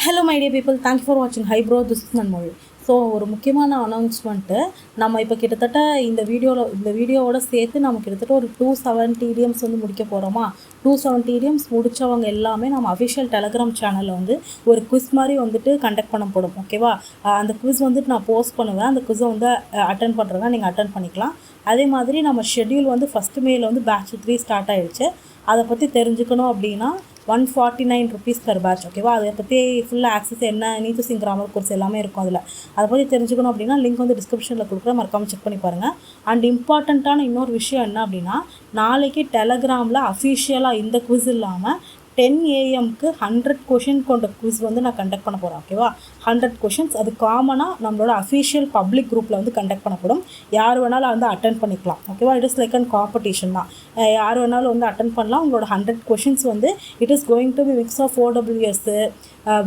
Hello my dear people, thank you for watching. Hi bro, this is Nanmol. So ஒரு முக்கியமான announcement நம்ம இப்போ கிட்டத்தட்ட இந்த வீடியோவோட சேர்த்து நம்ம கிட்டத்தட்ட ஒரு 270 idioms வந்து முடிக்க போகிறோமா. 270 idioms முடித்தவங்க எல்லாமே நம்ம அஃபிஷியல் டெலகிராம் சேனலில் வந்து ஒரு குவிஸ் மாதிரி வந்துட்டு கண்டக்ட் பண்ண போடும். ஓகேவா, அந்த குவிஸ் வந்துட்டு நான் போஸ்ட் பண்ணுவேன். அந்த குவிஸை வந்து அட்டன் பண்ணுறதா நீங்கள் அட்டன் பண்ணிக்கலாம். அதே மாதிரி நம்ம ஷெட்யூல் வந்து 1 மேல வந்து பேட்ச் 3 ஸ்டார்ட் ஆகிடுச்சு. அதை பற்றி தெரிஞ்சுக்கணும் அப்படின்னா 149 rupees per batch. ஓகேவா, அதை பற்றி ஃபுல்லாக ஆக்சஸ் என்ன நீத்துசிங் கிராமர் கோர்ஸ் எல்லாமே இருக்கும். அதை பற்றி தெரிஞ்சுக்கணும் அப்படின்னா லிங்க் வந்து டிஸ்கிரிப்ஷனில் கொடுக்குறேன், மறக்காமல் செக் பண்ணி பாருங்கள். அண்ட் இம்பார்ட்டண்ட்டான இன்னொரு விஷயம் என்ன அப்படின்னா, நாளைக்கு டெலகிராமில் அஃபிஷியலாக இந்த குவிஸ் இல்லாமல் 10 AM 100 கொஷின் கொண்ட குவிஸ் வந்து நான் கண்டக்ட் பண்ண போகிறேன். ஓகேவா, 100 கொஷின்ஸ் அது காமனாக நம்மளோட அஃபிஷியல் பப்ளிக் குரூப்பில் வந்து கண்டக்ட் பண்ணப்படும். யார் வேணாலும் வந்து அட்டன் பண்ணிக்கலாம். ஓகேவா, it is like and competition தான். யார் வேணாலும் வந்து அட்டன் பண்ணலாம். உங்களோட 100 கொஷின்ஸ் வந்து it is going to be mix of OWS,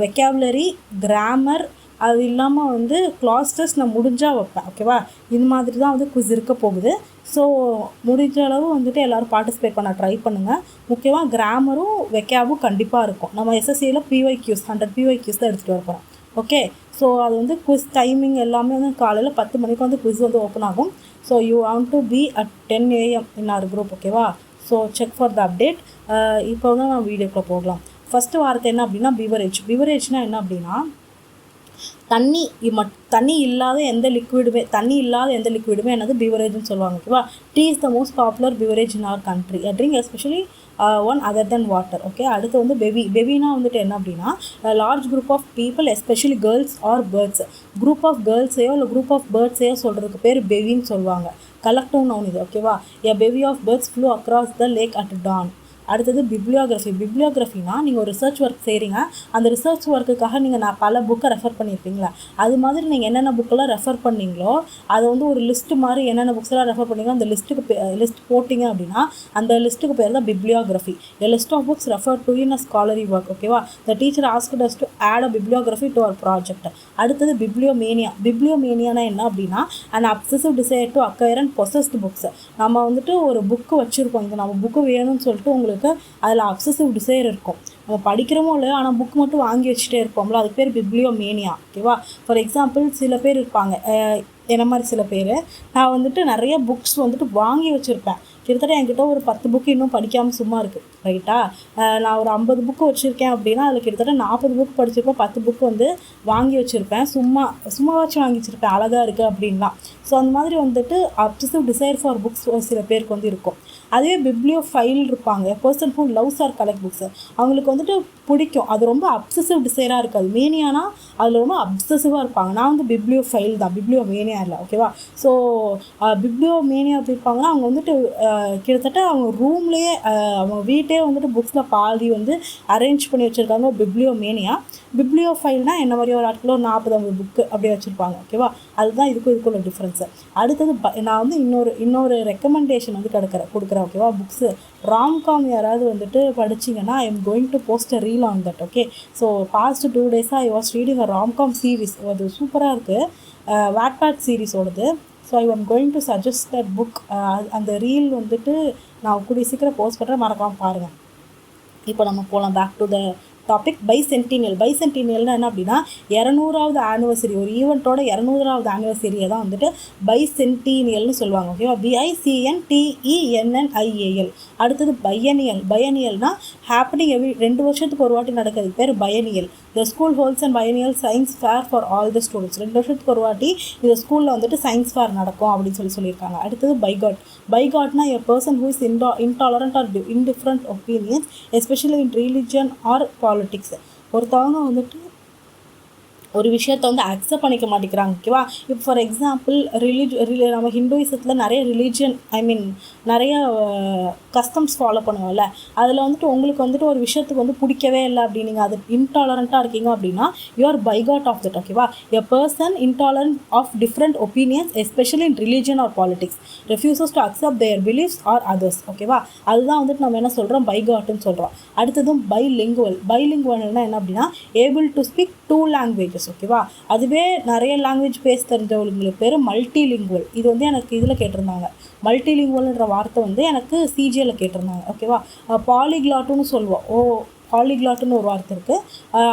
vocabulary, grammar, அது இல்லாமல் வந்து கிளாஸ் டெஸ்ட் நான் முடிஞ்சால் வைப்பேன். ஓகேவா, இது மாதிரி தான் வந்து குவிஸ் இருக்க போகுது. ஸோ முடிஞ்ச அளவு வந்துட்டு எல்லோரும் பார்ட்டிசிபேட் பண்ண ட்ரை பண்ணுங்கள். முக்கியமாக கிராமரும் வெக்காபும் கண்டிப்பாக இருக்கும். நம்ம SSCயில் PYQs 100 PYQs தான் எடுத்துகிட்டு வரப்போகிறோம். ஓகே, ஸோ அது வந்து குவிஸ் டைமிங் எல்லாமே வந்து காலையில் 10 மணிக்கு வந்து குவிஸ் வந்து ஓப்பன் ஆகும். So you want to be at 10 AM in our group. ஓகேவா, so check for the update. இப்போ வந்து நம்ம வீடியோக்குள்ளே போகலாம். ஃபஸ்ட்டு வார்த்தை என்ன அப்படின்னா பிவரேஜ்னால் என்ன அப்படின்னா, தண்ணி இல்லாத எந்த லிக்விடுமே என்னது பிவரேஜ்னு சொல்லுவாங்க. ஓகேவா, tea is the most popular beverage in our country. Drink especially one other than water. Okay, அடுத்து வந்து பெவினா வந்துட்டு என்ன அப்படின்னா, large group of people especially girls or birds. Group of கேர்ள்ஸையோ இல்லை குரூப் ஆஃப் பேர்ட்ஸையோ சொல்கிறதுக்கு பேர் பெவின்னு சொல்லுவாங்க. கலெக்டிவ் நவுன் இது. ஓகேவா, a bevy of birds flew across the lake at dawn. அடுத்தது பிப்ளியோகிராஃபினா நீங்கள் ஒரு ரிசர்ச் ஒர்க் செய்கிறீங்க. அந்த ரிசர்ச் ஒர்க்குக்காக நான் பல புக்கை ரெஃபர் பண்ணியிருப்பீங்களா, அது மாதிரி நீங்கள் என்னென்ன புக்கெல்லாம் ரெஃபர் பண்ணிங்களோ அதை வந்து ஒரு லிஸ்ட்டு மாதிரி என்னென்ன புக்ஸ்லாம் ரெஃபர் பண்ணிங்களோ அந்த லிஸ்ட் போட்டிங்க அப்படின்னா அந்த லிஸ்ட்டுக்கு பேர் தான் bibliography. A list of books refer to in a scholarly work. ஓகேவா, the teacher asked us to add a bibliography to our project. அடுத்தது பிப்ளியோமேனியானா என்ன அப்படின்னா, an obsessive desire to acquire and possess books. நம்ம வந்துட்டு ஒரு புக்கு வச்சுருக்கோம், இந்த நம்ம புக்கு வேணும்னு சொல்லிட்டு உங்களுக்கு அதில் அப்சசிவ் டிசைர் இருக்கும். நம்ம படிக்கிறோமோ இல்லையோ ஆனால் புக் மட்டும் வாங்கி வச்சுட்டே இருப்போம்ல, அதுக்கு பேர் பிப்ளியோமேனியா. ஓகேவா, ஃபார் எக்ஸாம்பிள் சில பேர் இருப்பாங்க, என்ன மாதிரி சில பேர், நான் வந்துட்டு நிறைய புக்ஸ் வந்துட்டு வாங்கி வச்சுருப்பேன். கிட்டத்தட்ட என்கிட்ட ஒரு 10 புக்கு இன்னும் படிக்காமல் சும்மா இருக்குது. ரைட்டா, நான் ஒரு 50 புக்கு வச்சுருக்கேன் அப்படின்னா அதில் கிட்டத்தட்ட 40 புக் படிச்சிருப்பேன், 10 புக்கு வந்து வாங்கி வச்சுருப்பேன். சும்மாவாச்சும் வாங்கி வச்சுருப்பேன், அழகாக இருக்குது அப்படின்லாம். ஸோ அந்த மாதிரி வந்துட்டு அப்சசிவ் டிசைர் ஃபார் புக்ஸ் சில பேருக்கு வந்து இருக்கும். அதுவே பிப்ளியோஃபைல் இருப்பாங்க, person who loves or collect books. அவங்களுக்கு வந்துட்டு பிடிக்கும், அது ரொம்ப அப்சசிவ் டிசைராக இருக்காது. மேனியானா அதில் ரொம்ப அப்சசிவாக இருப்பாங்க. நான் வந்து பிப்ளியோஃபைல் தான், பிப்ளியோமேனியா இல்லை. ஓகேவா, ஸோ பிப்ளியோமேனியா எப்படி இருப்பாங்கன்னா, அவங்க வந்துட்டு கிட்டத்தட்ட அவங்க ரூம்லேயே அவங்க வீட்டே வந்துட்டு புக்ஸில் பாதி வந்து அரேஞ்ச் பண்ணி வச்சுருக்காங்க. பிப்ளியோஃபைல்னால் என்ன மாதிரி ஒரு ஆட்களோ 40-50 புக்கு அப்படியே வச்சுருப்பாங்க. ஓகேவா, அதுதான் இதுக்குள்ள டிஃப்ரென்ஸு. அடுத்தது நான் வந்து இன்னொரு ரெக்கமெண்டேஷன் வந்து கொடுக்குறேன். ஓகேவா, புக்ஸு ராம்காம் யாராவது வந்துட்டு படிச்சிங்கன்னா I am going to post a reel on that. Okay, so past 2 days I was reading a romcom series. அது சூப்பராக இருக்குது, வாட்பேட் சீரீஸோடது. So I am going to suggest that book. அந்த ரீல் வந்துட்டு நான் கூடிய சீக்கிரம் போஸ்ட் பண்ணுறேன், மறக்காமல் பாருங்கள். இப்போ நம்ம போகலாம் பேக் டு த டாபிக். பைசென்டினியல்னா என்ன அப்படின்னா, 200வது ஆனிவர்சரி, ஒரு ஈவெண்ட்டோட 200வது ஆனிவர்சரியை தான் வந்துட்டு பைசென்டினியல்னு சொல்லுவாங்க. ஓகேவா, BICENTENNIAL. அடுத்தது பயனியல்னா ஹேப்பனிங் 2 வருஷத்துக்கு ஒரு வாட்டி நடக்கிறதுக்கு பேர் biennial. The school holds and biennial science fair for all the students. 2 வருஷத்துக்கு ஒரு வாட்டி இந்த ஸ்கூலில் வந்துட்டு சயின்ஸ் ஃபேர் நடக்கும் அப்படின்னு சொல்லியிருக்காங்க. அடுத்தது பைகாட்னா a person who is intolerant or indifferent opinions especially in religion or politics. ஒருத்தவங்க வந்துட்டு ஒரு விஷயத்தை வந்து அக்செப்ட் பண்ணிக்க மாட்டேங்கிறாங்க. ஓகேவா, இப்போ ஃபார் எக்ஸாம்பிள் நம்ம ஹிந்துயிசத்தில் நிறைய நிறைய கஸ்டம்ஸ் ஃபாலோ பண்ணுவோம்ல, அதில் வந்துட்டு உங்களுக்கு வந்துட்டு ஒரு விஷயத்துக்கு வந்து பிடிக்கவே இல்லை அப்படின்னு நீங்கள் அது இன்டாலரண்ட்டாக இருக்கீங்க அப்படின்னா you are bigot of that. ஓகேவா, a person intolerant of different opinions especially in religion or politics refuses to accept their beliefs or others. ஓகேவா, அதுதான் வந்துட்டு நம்ம என்ன சொல்கிறோம், பைகாட்டுன்னு சொல்கிறோம். அடுத்ததும் பைலிங்குவல்னா என்ன அப்படின்னா, ஏபிள் டு ஸ்பீக் 2 languages. ஓகேவா, அதுவே நிறைய லாங்குவேஜ் பேச தெரிஞ்சவங்களுக்கு பேர் மல்டிலிங்குவல். இது வந்து எனக்கு இதில் கேட்டிருந்தாங்க, மல்டிலிங்குவல்ன்ற வார்த்தை வந்து எனக்கு CGL கேட்டிருந்தாங்க. ஓகேவா, பாலிகிளாட்டுன்னு சொல்லுவோம். பாலிகிளாட்னு ஒரு வார்த்தை இருக்குது.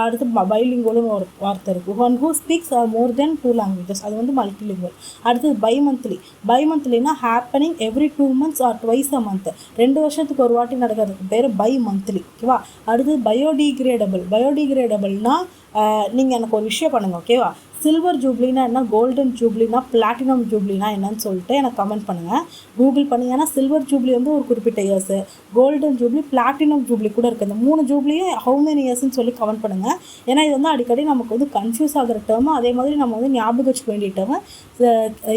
அடுத்து பைலிங்குவல்னு ஒரு வார்த்தை இருக்குது. One who speaks more than 2 languages, அது வந்து மல்டிலிங்குவல். அடுத்தது பைமந்த்லி. பைமந்த்லினா happening every 2 months or twice a month, 2 வருஷத்துக்கு ஒரு வாட்டி நடக்கிறதுக்கு பேர் பை மந்த்லி, ஓகேவா. அடுத்தது பயோடிகிரேடபிள். பயோடிகிரேடபிள்னா நீங்கள் எனக்கு ஒரு விஷயம் பண்ணுங்கள், ஓகேவா. சில்வர் ஜூப்ளினா என்ன, கோல்டன் ஜூப்ளினா, பிளாட்டினம் ஜூப்ளினா என்னன்னு சொல்லிட்டு எனக்கு கமெண்ட் பண்ணுங்கள், கூகுள் பண்ணி. ஏன்னா சில்வர் ஜூப்ளி வந்து ஒரு குறிப்பிட்ட years, golden jubilee, platinum jubilee கூட இருக்குது. இந்த 3 ஜூப்ளியும் ஹவு மெனி இயர்ஸ்ன்னு சொல்லி கமெண்ட் பண்ணுங்கள். ஏன்னா இது வந்து அடிக்கடி நமக்கு வந்து கன்ஃபியூஸ் ஆகிற டேர்மு, அதே மாதிரி நம்ம வந்து ஞாபகம் வச்சுக்க வேண்டிய டேர்மு.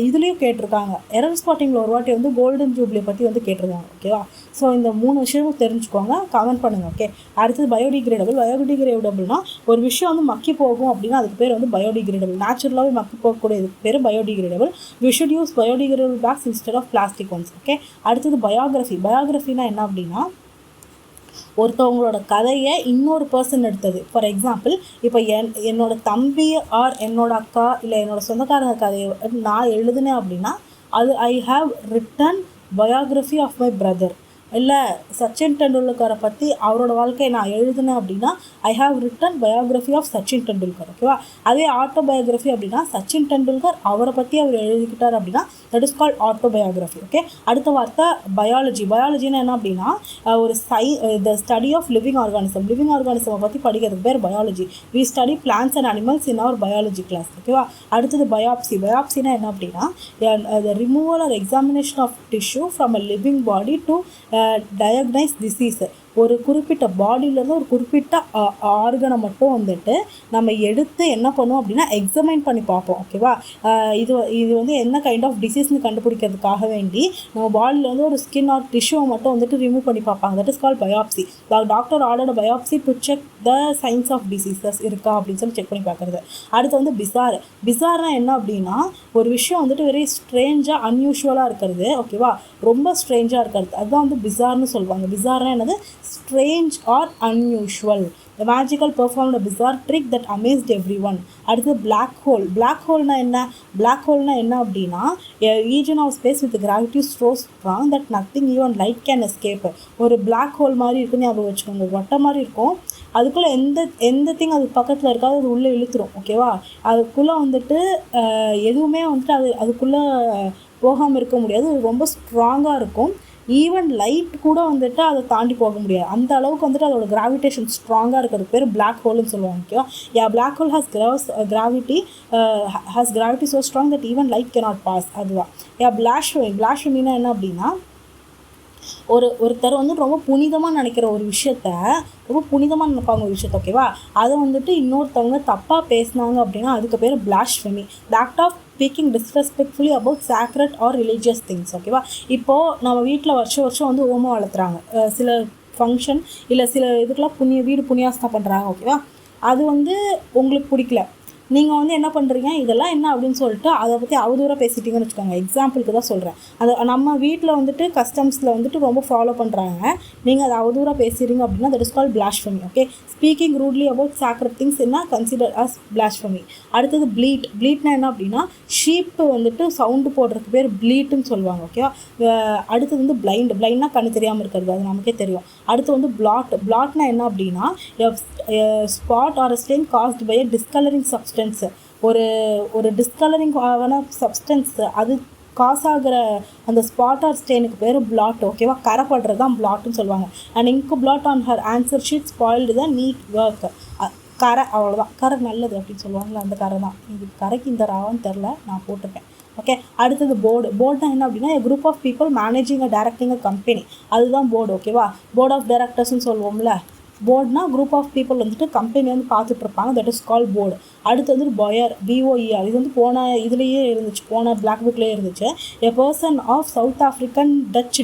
இதுலேயும் கேட்டிருக்காங்க, எரர் ஸ்பாட்டிங்கில் ஒரு வாட்டி வந்து கோல்டன் ஜூப்ளியை பற்றி வந்து கேட்டிருக்காங்க, ஓகேவா. ஸோ இந்த 3 விஷயமும் தெரிஞ்சுக்கோங்க, கமெண்ட் பண்ணுங்கள், ஓகே. அடுத்தது பயோடிகிரேடபிள். பயோடிகிரேடபிள்னா ஒரு விஷயம் வந்து மக்கி போகும் அப்படின்னா அதுக்கு பேர் வந்து பயோடிகிரேடபிள். நேச்சுரலாகவே மக்கி போகக்கூடியதுக்கு பேர் biodegradable. We should use biodegradable bags instead of plastic ones, okay. அடுத்தது பயோகிராஃபி. பயோகிராஃபினா என்ன அப்படின்னா ஒருத்தவங்களோட கதையை இன்னொரு பர்சன் எடுத்தது. ஃபார் எக்ஸாம்பிள், இப்போ என்னோட தம்பி ஆர் என்னோட அக்கா இல்லை என்னோட சொந்தக்காரங்க கதையை நான் எழுதுனேன் அப்படின்னா அது I have written biography of my brother. இல்லை சச்சின் டெண்டுல்கரை பற்றி அவரோட வாழ்க்கையை நான் எழுதுனேன் அப்படின்னா I have written biography of Sachin Tendulkar, ஓகேவா. அதே ஆட்டோபயோகிராஃபி அப்படின்னா சச்சின் டெண்டுல்கர் அவரை பற்றி அவர் எழுதிக்கிட்டார் அப்படின்னா that is called autobiography, okay. அடுத்த வார்த்தை பயாலஜி. பயாலஜினா என்ன அப்படின்னா ஒரு the study of living organism. Living ஆர்கானிசமை பற்றி படிக்கிறதுக்கு பேர் biology. We study plants and animals in our biology class, ஓகேவா. அடுத்தது பயாப்சி. பயாப்சினா என்ன அப்படின்னா the removal or examination of tissue from a living body to diagnose disease. ஒரு குறிப்பிட்ட பாடியிலேருந்து ஒரு குறிப்பிட்ட ஆர்கனை மட்டும் வந்துட்டு நம்ம எடுத்து என்ன பண்ணுவோம் அப்படின்னா எக்ஸாமைன் பண்ணி பார்ப்போம், ஓகேவா. இது வந்து என்ன கைண்ட் ஆஃப் டிசீஸ்னு கண்டுபிடிக்கிறதுக்காக வேண்டி நம்ம பாடியிலேருந்து ஒரு ஸ்கின் ஆர் டிஷ்யூவை மட்டும் வந்துட்டு ரிமூவ் பண்ணி பார்ப்பாங்க. That is call biopsy. Doctor order biopsy to check the signs of diseases இருக்கா அப்படின்னு சொல்லி செக் பண்ணி பார்க்குறது. அடுத்து வந்து பிசார். பிசார்னா என்ன அப்படின்னா ஒரு விஷயம் வந்துட்டு வெரி ஸ்ட்ரேஞ்சாக அன்யூஷுவலாக இருக்கிறது, ஓகேவா. ரொம்ப ஸ்ட்ரேஞ்சாக இருக்கிறது, அதுதான் வந்து பிசார்னு சொல்லுவாங்க. பிசார்னா என்னது, strange or unusual. The magical performed a bizarre trick that amazed everyone. அடுத்து black hole. black holeனா என்ன, black holeனா என்ன அப்படின்னா a region of space with gravity so strong that nothing even light can escape. ஒரு black hole மாதிரி இருக்குன்னு ஞாபகம் வச்சுக்கோங்க, வட்டம் மாதிரி இருக்கும், அதுக்குள்ளே எந்த திங் அது பக்கத்தில் இருக்காது, அது உள்ளே இழுத்துரும், ஓகேவா. அதுக்குள்ளே வந்துட்டு எதுவுமே வந்துட்டு அதுக்குள்ளே போகாமல் இருக்க முடியாது, ரொம்ப ஸ்ட்ராங்காக இருக்கும். ஈவன் லைட் கூட வந்துட்டு அதை தாண்டி போக முடியாது, அந்த அளவுக்கு வந்துட்டு அதோட கிராவிடேஷன் ஸ்ட்ராங்காக இருக்கிறது பேர் பிளாக் ஹோல்னு சொல்லுவாங்க, ஓகேவா. Black hole has gravity so strong that even light cannot pass, அதுதான். பிளாஷ்ஃபெமினா என்ன அப்படின்னா ஒருத்தர் வந்து ரொம்ப புனிதமாக நினைக்கிற ஒரு விஷயத்த, ரொம்ப புனிதமாக நினைப்பாங்க ஒரு விஷயத்த, ஓகேவா. அதை வந்துட்டு இன்னொருத்தவங்க தப்பாக பேசினாங்க அப்படின்னா அதுக்கு பேர் blasphemy. The act of speaking disrespectfully about sacred or religious things, ஓகேவா. இப்போது நம்ம வீட்டில் வருஷம் வந்து ஓமம் வளர்த்துறாங்க, சில ஃபங்க்ஷன் இல்லை சில இதுக்கெலாம் வீடு புண்ணியாசனம் பண்ணுறாங்க, ஓகேவா. அது வந்து உங்களுக்கு பிடிக்கல, நீங்கள் வந்து என்ன பண்ணுறீங்க, இதெல்லாம் என்ன அப்படின்னு சொல்லிட்டு அதை பற்றி அவதூறாக பேசிட்டீங்கன்னு வச்சுக்கோங்க. எக்ஸாம்பிளுக்கு தான் சொல்கிறேன். அது நம்ம வீட்டில் வந்துட்டு கஸ்டம்ஸில் வந்துட்டு ரொம்ப ஃபாலோ பண்ணுறாங்க, நீங்கள் அதை அவதூறாக பேசுகிறீங்க அப்படின்னா that is call blasphemy, okay. Speaking rudely about sacred things என்ன கன்சிடர் அஸ் பிளாஷ்ஃபெமி. அடுத்தது ப்ளீட்னா என்ன அப்படின்னா ஷீப்பு வந்துட்டு சவுண்டு போடுறதுக்கு பேர் ப்ளீட்டுன்னு சொல்லுவாங்க, ஓகேவா. அடுத்தது வந்து பிளைண்ட்னா கண்ணு தெரியாமல் இருக்கிறது, அது நமக்கே தெரியும். அடுத்து வந்து பிளாட்னா என்ன அப்படின்னா spot or stain caused by a discolouring substance. ஒரு டிஸ்கலரிங் ஆன சப்ஸ்டன்ஸ் அது காஸ் ஆகிற அந்த ஸ்பாட் ஆர் ஸ்டெயினுக்கு பேர் பிளாட், ஓகேவா. கரை படுறது தான் பிளாட்னு சொல்லுவாங்க. அண்ட் இங்கு blot on her answer sheet spoiled the neat work. கரை, அவ்வளோதான், கரை நல்லது அப்படின்னு சொல்லுவாங்களே அந்த கரை தான். இது கரைக்கு இந்த ராவான்னு தெரில, நான் போட்டிருக்கேன், ஓகே. அடுத்தது போர்டுனா என்ன அப்படின்னா group of people managing a directing a company, அதுதான் போர்டு, ஓகேவா. போர்ட் ஆஃப் டைரக்டர்ஸ்னு சொல்லுவோம்ல, போர்டுனா குரூப் ஆஃப் பீப்புள் வந்துட்டு கம்பெனி வந்து பார்த்துட்ருப்பாங்க, தட் இஸ் கால் போர்டு. அடுத்து வந்து BOER, இது வந்து போன இதுலேயே இருந்துச்சு, போன Blackbookலேயே இருந்துச்சு. A person of South African Dutch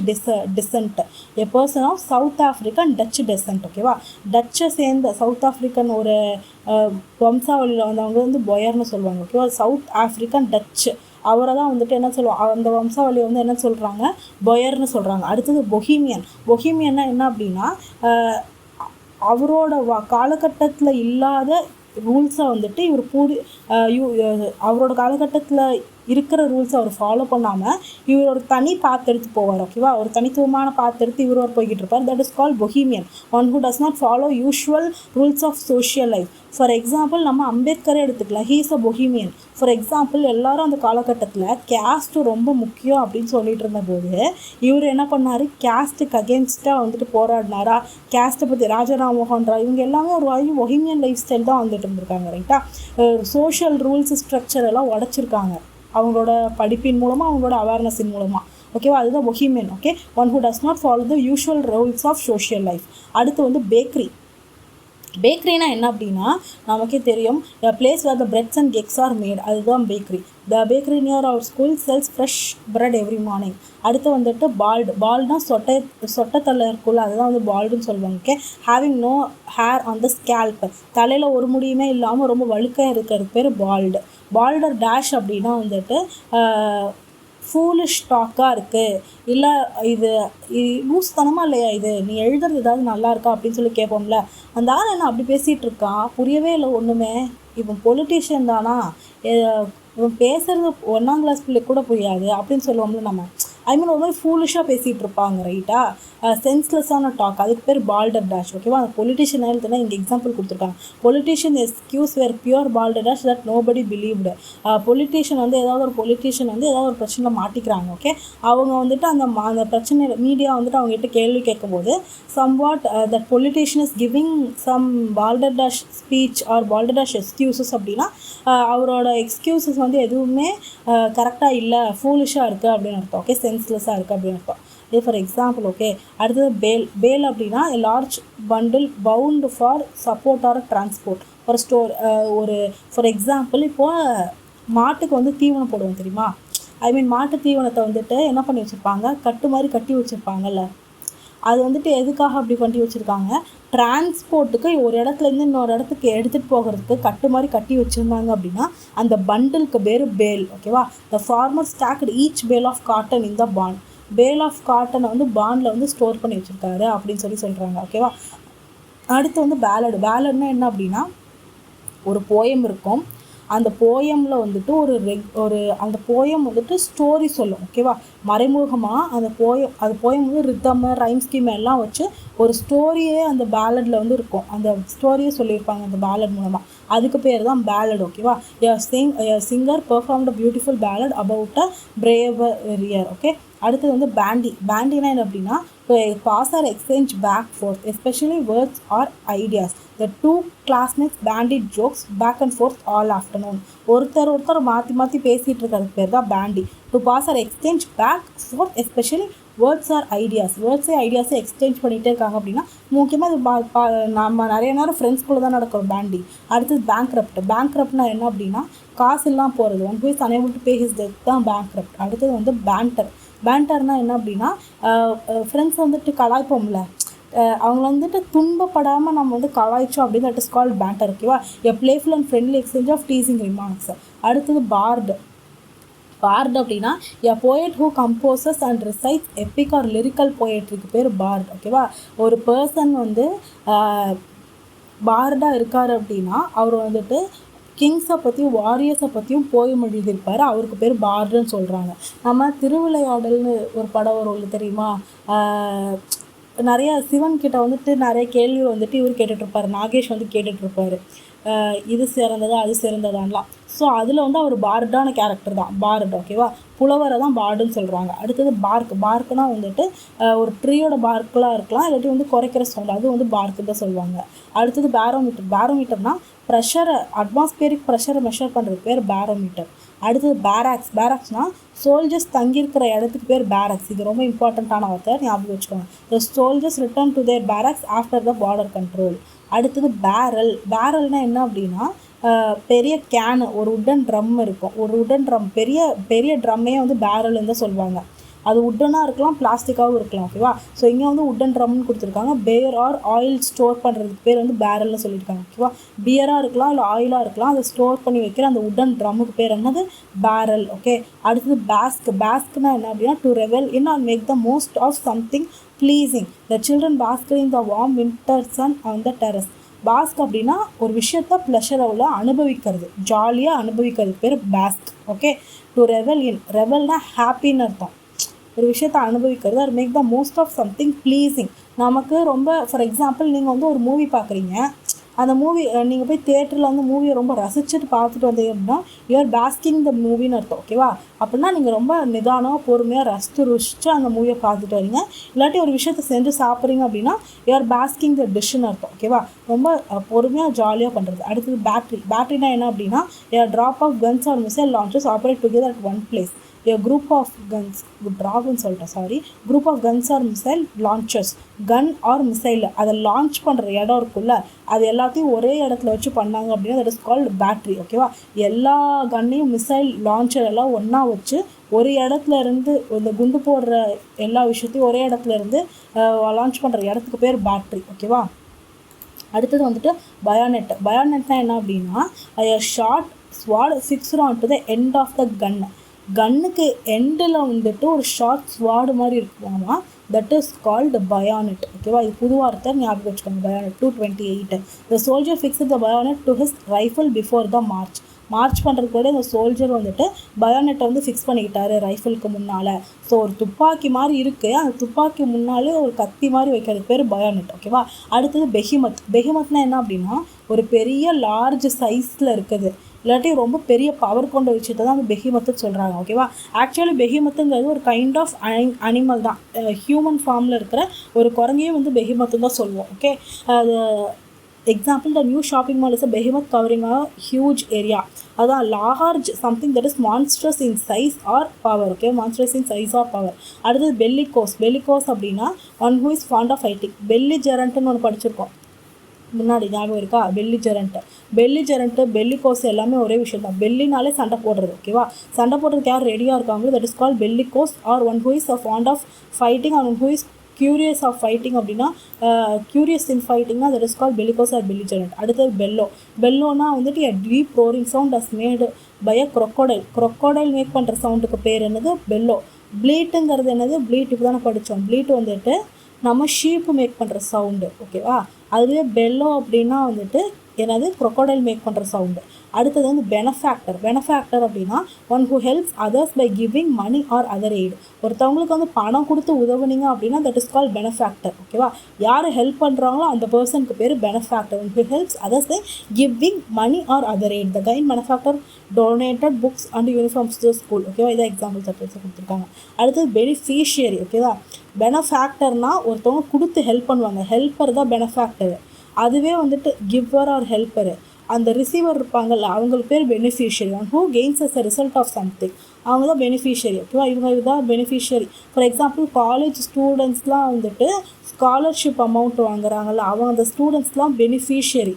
descent. A person of South African Dutch descent, ஓகேவா. டச்சை சேர்ந்த சவுத் ஆஃப்ரிக்கன் ஒரு வம்சாவளியில் வந்தவங்க வந்து BOERனு சொல்லுவாங்க, ஓகேவா. சவுத் ஆஃப்ரிக்கன் டச் அவரை தான் வந்துட்டு என்ன சொல்லுவாங்க, அந்த வம்சாவளியை வந்து என்ன சொல்கிறாங்க, BOERனு சொல்கிறாங்க. அடுத்தது பொஹீமியன்னா என்ன அப்படின்னா அவரோட காலகட்டத்தில் இல்லாத ரூல்ஸை வந்துட்டு இவர் அவரோட காலகட்டத்தில் இருக்கிற ரூல்ஸை அவர் ஃபாலோ பண்ணாமல் இவர் ஒரு தனி பாத் எடுத்து போவார். ஓகேவா, ஒரு தனித்துவமான பாத் எடுத்து இவர் ஒரு போய்கிட்டு இருப்பார். That is call bohemian, one who does not follow usual rules of social life. For example நம்ம அம்பேத்கரை எடுத்துக்கலாம், he is a bohemian. For example எல்லாரும் அந்த காலகட்டத்தில் கேஸ்ட்டு ரொம்ப முக்கியம் அப்படின்னு சொல்லிட்டு இருந்தபோது இவர் என்ன பண்ணார், கேஸ்ட்டுக்கு அகேன்ஸ்டாக வந்துட்டு போராடினாரா, கேஸ்ட்டை பற்றி ராஜராமோகன் ராய் இவங்க எல்லாமே ஒரு பொஹீமியன் லைஃப் ஸ்டைல் தான் வந்துட்டு இருந்திருக்காங்க. ரைட்டா, சோஷியல் ரூல்ஸ் ஸ்ட்ரக்சர் எல்லாம் உடச்சிருக்காங்க அவங்களோட படிப்பின் மூலமாக, அவங்களோட அவேர்னஸின் மூலமாக. ஓகேவா, அதுதான் bohemian. Okay, one who does not follow the usual rules of social life. அடுத்து வந்து பேக்கரி. பேக்கரினா என்ன அப்படின்னா நமக்கே தெரியும், place where the breads and cakes are made, அதுதான் bakery. The bakery near our school sells fresh bread every morning. அடுத்து வந்துட்டு பால்டுனா சொட்டத்தலை இருக்குல்ல, அதுதான் வந்து பால்டுன்னு சொல்லுவாங்க. Okay, having no hair on the scalp, தலையில் ஒரு முடியுமே இல்லாமல் ரொம்ப வழுக்கையாக இருக்கிறதுக்கு பேர் பால்டர் டேஷ் அப்படின்னா வந்துட்டு ஃபூலிஷ் டாக்காக இருக்குது, இல்லை இது லூஸ்தனமாக இல்லையா, இது நீ எழுதுறது ஏதாவது நல்லா இருக்கா அப்படின்னு சொல்லி கேட்போம்ல, அந்த ஆள் என்ன அப்படி பேசிகிட்டு இருக்கான், புரியவே இல்லை ஒன்றுமே, இவன் பொலிட்டீஷியன் தானா, இவன் பேசுகிறது 1ஆம் கிளாஸ் பிள்ளை கூட புரியாது அப்படின்னு சொல்லுவோம்ல நம்ம. ஐ மீன் ஒரு மாதிரி ஃபூலிஷாக பேசிகிட்டு இருப்பாங்க. ரைட்டா, சென்ஸ்லெஸ்ஸான டாக், அதுக்கு பேர் பால்டர் டேஷ். ஓகேவா, அந்த பொலிட்டிஷியன் எழுதுனா இங்கே எக்ஸாம்பிள் கொடுத்துருக்காங்க. Politician excuses were pure balderdash that nobody believed. Politician வந்து ஏதாவது ஒரு பிரச்சனை மாட்டிக்கிறாங்க. ஓகே, அவங்க வந்துட்டு அந்த பிரச்சனை மீடியா வந்துட்டு அவங்ககிட்ட கேள்வி கேட்கும்போது somewhat that politician is giving some balderdash speech or balderdash excuses அப்படின்னா அவரோட எக்ஸ்கியூசஸ் வந்து எதுவுமே கரெக்டாக இல்லை, ஃபூலிஷாக இருக்குது அப்படின்னு அர்த்தம். ஓகே, சென்ஸ்லெஸ்ஸாக இருக்குது அப்படின்னு அர்த்தம். இது ஃபார் எக்ஸாம்பிள். ஓகே, அடுத்தது பேல் அப்படின்னா large bundle bound for support or transport ஒரு ஃபார் எக்ஸாம்பிள் இப்போது மாட்டுக்கு வந்து தீவனம் போடுவோம் தெரியுமா, ஐ மீன் மாட்டு தீவனத்தை வந்துட்டு என்ன பண்ணி வச்சுருப்பாங்க, கட்டு மாதிரி கட்டி வச்சுருப்பாங்கல்ல, அது வந்துட்டு எதுக்காக அப்படி பண்ணி வச்சுருக்காங்க, டிரான்ஸ்போர்ட்டுக்கு ஒரு இடத்துலேருந்து இன்னொரு இடத்துக்கு எடுத்துகிட்டு போகிறதுக்கு கட்டு மாதிரி கட்டி வச்சுருந்தாங்க அப்படின்னா அந்த பண்டிலுக்கு பேர் பேல். ஓகேவா, the farmer stacked each bale of cotton in the பாண்ட், பேல் ஆஃப் காட்டனை வந்து பாண்டில் வந்து ஸ்டோர் பண்ணி வச்சுருக்காரு அப்படின்னு சொல்கிறாங்க. ஓகேவா, அடுத்து வந்து பேலட்னா என்ன அப்படின்னா ஒரு போயம் இருக்கும், அந்த போயமில் வந்துட்டு அந்த போயம் வந்துட்டு ஸ்டோரி சொல்லும். ஓகேவா, மறைமுகமாக அந்த போயம் வந்து ரித்தம் ரைம் ஸ்கீம் எல்லாம் வச்சு ஒரு ஸ்டோரியே அந்த பேலடில் வந்து இருக்கும், அந்த ஸ்டோரியே சொல்லியிருப்பாங்க அந்த பேலட் மூலமாக, அதுக்கு பேர் தான் பேலட். ஓகேவா, singer performed a beautiful ballad about a brave warrior. Okay, அடுத்தது வந்து பேண்டினா என்ன அப்படின்னா pass or exchange back forth especially words or ideas. The two classmates bandied jokes back and forth all afternoon. ஒருத்தர் மாற்றி பேசிகிட்டு இருக்கிறதுக்கு பேர் தான் bandy. To pass or exchange back forth especially words or ஐடியாஸை எக்ஸ்சேஞ்ச் பண்ணிகிட்டே இருக்காங்க அப்படின்னா முக்கியமாக நம்ம நிறைய நேரம் ஃப்ரெண்ட்ஸ்குள்ளே தான் நடக்கும் பேண்டி. அடுத்தது பேங்க்ரப்ட்னா என்ன அப்படின்னா காசு இல்லாமல் போகிறது, one who is unable to pay his debt தான் பேங்க்ரப்ட். அடுத்தது வந்து பேண்டர்னா என்ன அப்படின்னா ஃப்ரெண்ட்ஸ் வந்துட்டு கலாய்ப்போம்ல, அவங்க வந்துட்டு துன்பப்படாமல் நம்ம வந்து கலாய்ச்சோம் அப்படின்னு தட் இஸ் கால்ட் பேண்டர். ஓகேவா, a playful and friendly exchange of teasing remarks. அடுத்தது பார்டு அப்படின்னா a poet who composes and recites epic or lyrical போயட்ரிக்கு பேர் பார்ட். ஓகேவா, ஒரு பர்சன் வந்து பார்டாக இருக்கார் அப்படின்னா அவர் வந்துட்டு கிங்ஸை பற்றியும் வாரியர்ஸை பற்றியும் போயம் எழுதியிருப்பார், அவருக்கு பேர் பார்டுன்னு சொல்கிறாங்க. நம்ம திருவிளையாடல்னு ஒரு படம் வரும் தெரியுமா, நிறையா சிவன் கிட்ட வந்துட்டு நிறைய கேள்வி வந்துட்டு இவர் கேட்டுட்ருப்பார், நாகேஷ் வந்து கேட்டுட்ருப்பார், இது சிறந்ததா அது சிறந்ததான்லாம். ஸோ அதில் வந்து அவர் பார்டான கேரக்டர் தான் பார்டு. ஓகேவா, புலவரை தான் பார்டுன்னு சொல்கிறாங்க. அடுத்தது பார்க்குனா வந்துட்டு ஒரு ட்ரீயோட பார்க்கெலாம் இருக்கலாம், இல்லாட்டி வந்து குறைக்கிற சவுண்ட், அது வந்து பார்க்கு தான் சொல்லுவாங்க. அடுத்தது பேரோமீட்டர்னா ப்ரெஷரை அட்மாஸ்பியரிக் ப்ரெஷரை மெஷர் பண்ணுறதுக்கு பேர் பேரோமீட்டர். அடுத்தது பேராக்ஸ்னால் சோல்ஜர்ஸ் தங்கியிருக்கிற இடத்துக்கு பேர் பேரக்ஸ். இது ரொம்ப இம்பார்ட்டண்ட்டான வார்த்தை, ஞாபகம் வச்சுக்கோங்க. The soldiers return to their பேரக்ஸ் after the border control. அடுத்தது பேரல்னால் என்ன அப்படின்னா பெரிய கேனு, ஒரு உட்டன் ட்ரம் இருக்கும், ஒரு உட்டன் ட்ரம் பெரிய ட்ரம்மே வந்து பேரல்னு தான் சொல்லுவாங்க. அது உட்டனாக இருக்கலாம், பிளாஸ்டிக்காகவும் இருக்கலாம். ஓகேவா, ஸோ இங்கே வந்து உட்டன் ட்ரம்னு கொடுத்துருக்காங்க. பேர் ஆர் ஆயில் ஸ்டோர் பண்ணுறதுக்கு பேர் வந்து பேரல்னு சொல்லியிருக்காங்க. ஓகேவா, பியராக இருக்கலாம் இல்லை ஆயிலாக இருக்கலாம், அதை ஸ்டோர் பண்ணி வைக்கிற அந்த உட்டன் ட்ரம்முக்கு பேர் என்னது பேரல். ஓகே, அடுத்தது பேஸ்க்னா என்ன அப்படின்னா to revel in or make the most of something pleasing. The children basked in the warm winter sun on the terrace. Bask அப்படின்னா ஒரு விஷயத்த ப்ளஷரவில் அனுபவிக்கிறது, ஜாலியாக அனுபவிக்கிறது பேர் bask. Okay. To revel in, ரெவல்னா ஹாப்பின்னு அர்த்தம். ஒரு விஷயத்தை அனுபவிக்கிறது, அது make the most of something pleasing. நமக்கு ரொம்ப, ஃபார் எக்ஸாம்பிள் நீங்கள் வந்து ஒரு மூவி பார்க்குறீங்க, அந்த மூவி நீங்கள் போய் தேட்டரில் வந்து மூவியை ரொம்ப ரசிச்சுட்டு பார்த்துட்டு வந்தீங்க அப்படின்னா யூஆர் பாஸ்கிங் த மூவின்னு அர்த்தம். ஓகேவா? அப்படின்னா நீங்கள் ரொம்ப நிதானம் பொறுமையாக ரசித்து அந்த மூவியை பார்த்துட்டு வரீங்க. இல்லாட்டி ஒரு விஷயத்தை செஞ்சு சாப்பிட்றீங்க அப்படின்னா யூஆர் பாஸ்கிங் த டிஷ்ஷுன்னு அர்த்தம். ஓகேவா? ரொம்ப பொறுமையாக ஜாலியாக பண்ணுறது. அடுத்தது பேட்டரினா என்ன அப்படின்னா troop of guns or missile launches operate together at one place. Group of guns or missile launchers, gun or missile அதை லான்ச் பண்ணுற இடம் இருக்குல்ல, அது எல்லாத்தையும் ஒரே இடத்துல வச்சு பண்ணாங்க அப்படின்னா தட் இஸ் கால்டு பேட்ரி. ஓகேவா? எல்லா கன்னையும் மிசைல் லான்ச்சர் எல்லாம் ஒன்றா வச்சு ஒரு இடத்துல இருந்து இந்த குண்டு போடுற எல்லா விஷயத்தையும் ஒரே இடத்துல இருந்து லான்ச் பண்ணுற இடத்துக்கு பேர் பேட்ரி. ஓகேவா? அடுத்தது வந்துட்டு பயானெட்னா என்ன அப்படின்னா short sword fixed on to the end of the கன்னுக்கு எண்டில் வந்துட்டு ஒரு ஷார்ட் ஸ்வாடு மாதிரி இருக்குமாமா, தட் இஸ் கால்டு பயானெட். ஓகேவா? இது புது வார்த்தை, ஞாபகம் வச்சுக்கோங்க. Bayonet 228. The soldier fix the bayonet to his rifle before the march பண்ணுறதுக்கு கூட இந்த சோல்ஜர் வந்துட்டு பயானெட்டை வந்து ஃபிக்ஸ் பண்ணிக்கிட்டாரு ரைஃபிளுக்கு முன்னால். ஸோ ஒரு துப்பாக்கி மாதிரி இருக்குது, அந்த துப்பாக்கி முன்னாலே ஒரு கத்தி மாதிரி வைக்கிறது பேர் பயானெட். ஓகேவா? அடுத்தது பெஹிமத்னா என்ன அப்படின்னா ஒரு பெரிய லார்ஜ் சைஸில் இருக்குது, இல்லாட்டி ரொம்ப பெரிய பவர் கொண்ட விஷயத்தை தான் அந்த பெஹிமத்துன்னு சொல்கிறாங்க. ஓகேவா? ஆக்சுவலி பெஹிமத்துங்கிறது ஒரு கைண்ட் ஆஃப் அனிமல் தான். ஹியூமன் ஃபார்மில் இருக்கிற ஒரு குரங்கையும் வந்து பெஹிமத்துன்னு தான் சொல்லுவோம். ஓகே. அது example, the new shopping mall is a behemoth covering a huge area. அதான் large something that is monstrous in size or power. Okay. Monstrous in size or power. அடுத்தது பெல்லிகோஸ் அப்படின்னா one who is fond of fighting. பெல்லிஜெரண்ட்னு ஒன்று படிச்சிருக்கோம் முன்னாடி, ஞாபகம் இருக்கா? பெல்லிகோஸ் எல்லாமே ஒரே விஷயம் தான். பெல்லினாலே சண்டை போடுறது. ஓகேவா? சண்டை போடுறதுக்கு யார் ரெடியாக இருக்காங்களோ that is call bellicose. Or one who is a fond of fighting or one who is curious of fighting அப்படின்னா கியூரியஸ் இன் ஃபைட்டிங்னா that is call bellicose or belligerent. அடுத்தது பெல்லோனா வந்துட்டு a deep roaring sound as made by a crocodile make பண்ணுற சவுண்டுக்கு பேர் என்னது? Bellow. ப்ளீட்டுங்கிறது என்னது? ப்ளீட் இப்போ தானே படித்தோம். ப்ளீட் வந்துட்டு நம்ம ஷீப்பு மேக் பண்ணுற சவுண்டு. ஓகேவா? அதுவே பெல்லோ அப்படின்னா வந்துட்டு என்னது? crocodile மேக் பண்ணுற சவுண்டு. அடுத்தது வந்து பெனஃபேக்டர் அப்படின்னா one who helps others by giving money or other aid. ஒருத்தவங்களுக்கு வந்து பணம் கொடுத்து உதவுனீங்க அப்படின்னா தட் இஸ் கால் பெனஃபேக்டர். ஓகேவா? யார் ஹெல்ப் பண்ணுறாங்களோ அந்த பர்சனுக்கு பேர் benefactor. One who helps others by giving money or other aid. The kind benefactor donated books and uniforms to school. ஓகேவா? இதை எக்ஸாம்பிள் சர்டிஃபிகேட்ஸ் கொடுத்துருக்காங்க. அடுத்தது பெனிஃபிஷியரி. ஓகேவா? பெனஃபேக்டர்னால் ஒருத்தவங்க கொடுத்து ஹெல்ப் பண்ணுவாங்க, ஹெல்ப்பர் தான் பெனஃபேக்டர். அதுவே வந்துட்டு கிவர் ஆர் ஹெல்ப்பரு, அந்த ரிசீவர் இருப்பாங்கல்ல அவங்களுக்கு பேர் beneficiary. One who gains as a result of something, அவங்க தான் பெனிஃபிஷியரி. ஓகேவா? இவங்க இதுதான் பெனிஃபிஷியரி. ஃபார் எக்ஸாம்பிள், காலேஜ் ஸ்டூடெண்ட்ஸ்லாம் வந்துட்டு ஸ்காலர்ஷிப் அமௌண்ட் வாங்குறாங்கல்ல, அவங்க அந்த ஸ்டூடெண்ட்ஸ்லாம் பெனிஃபிஷியரி.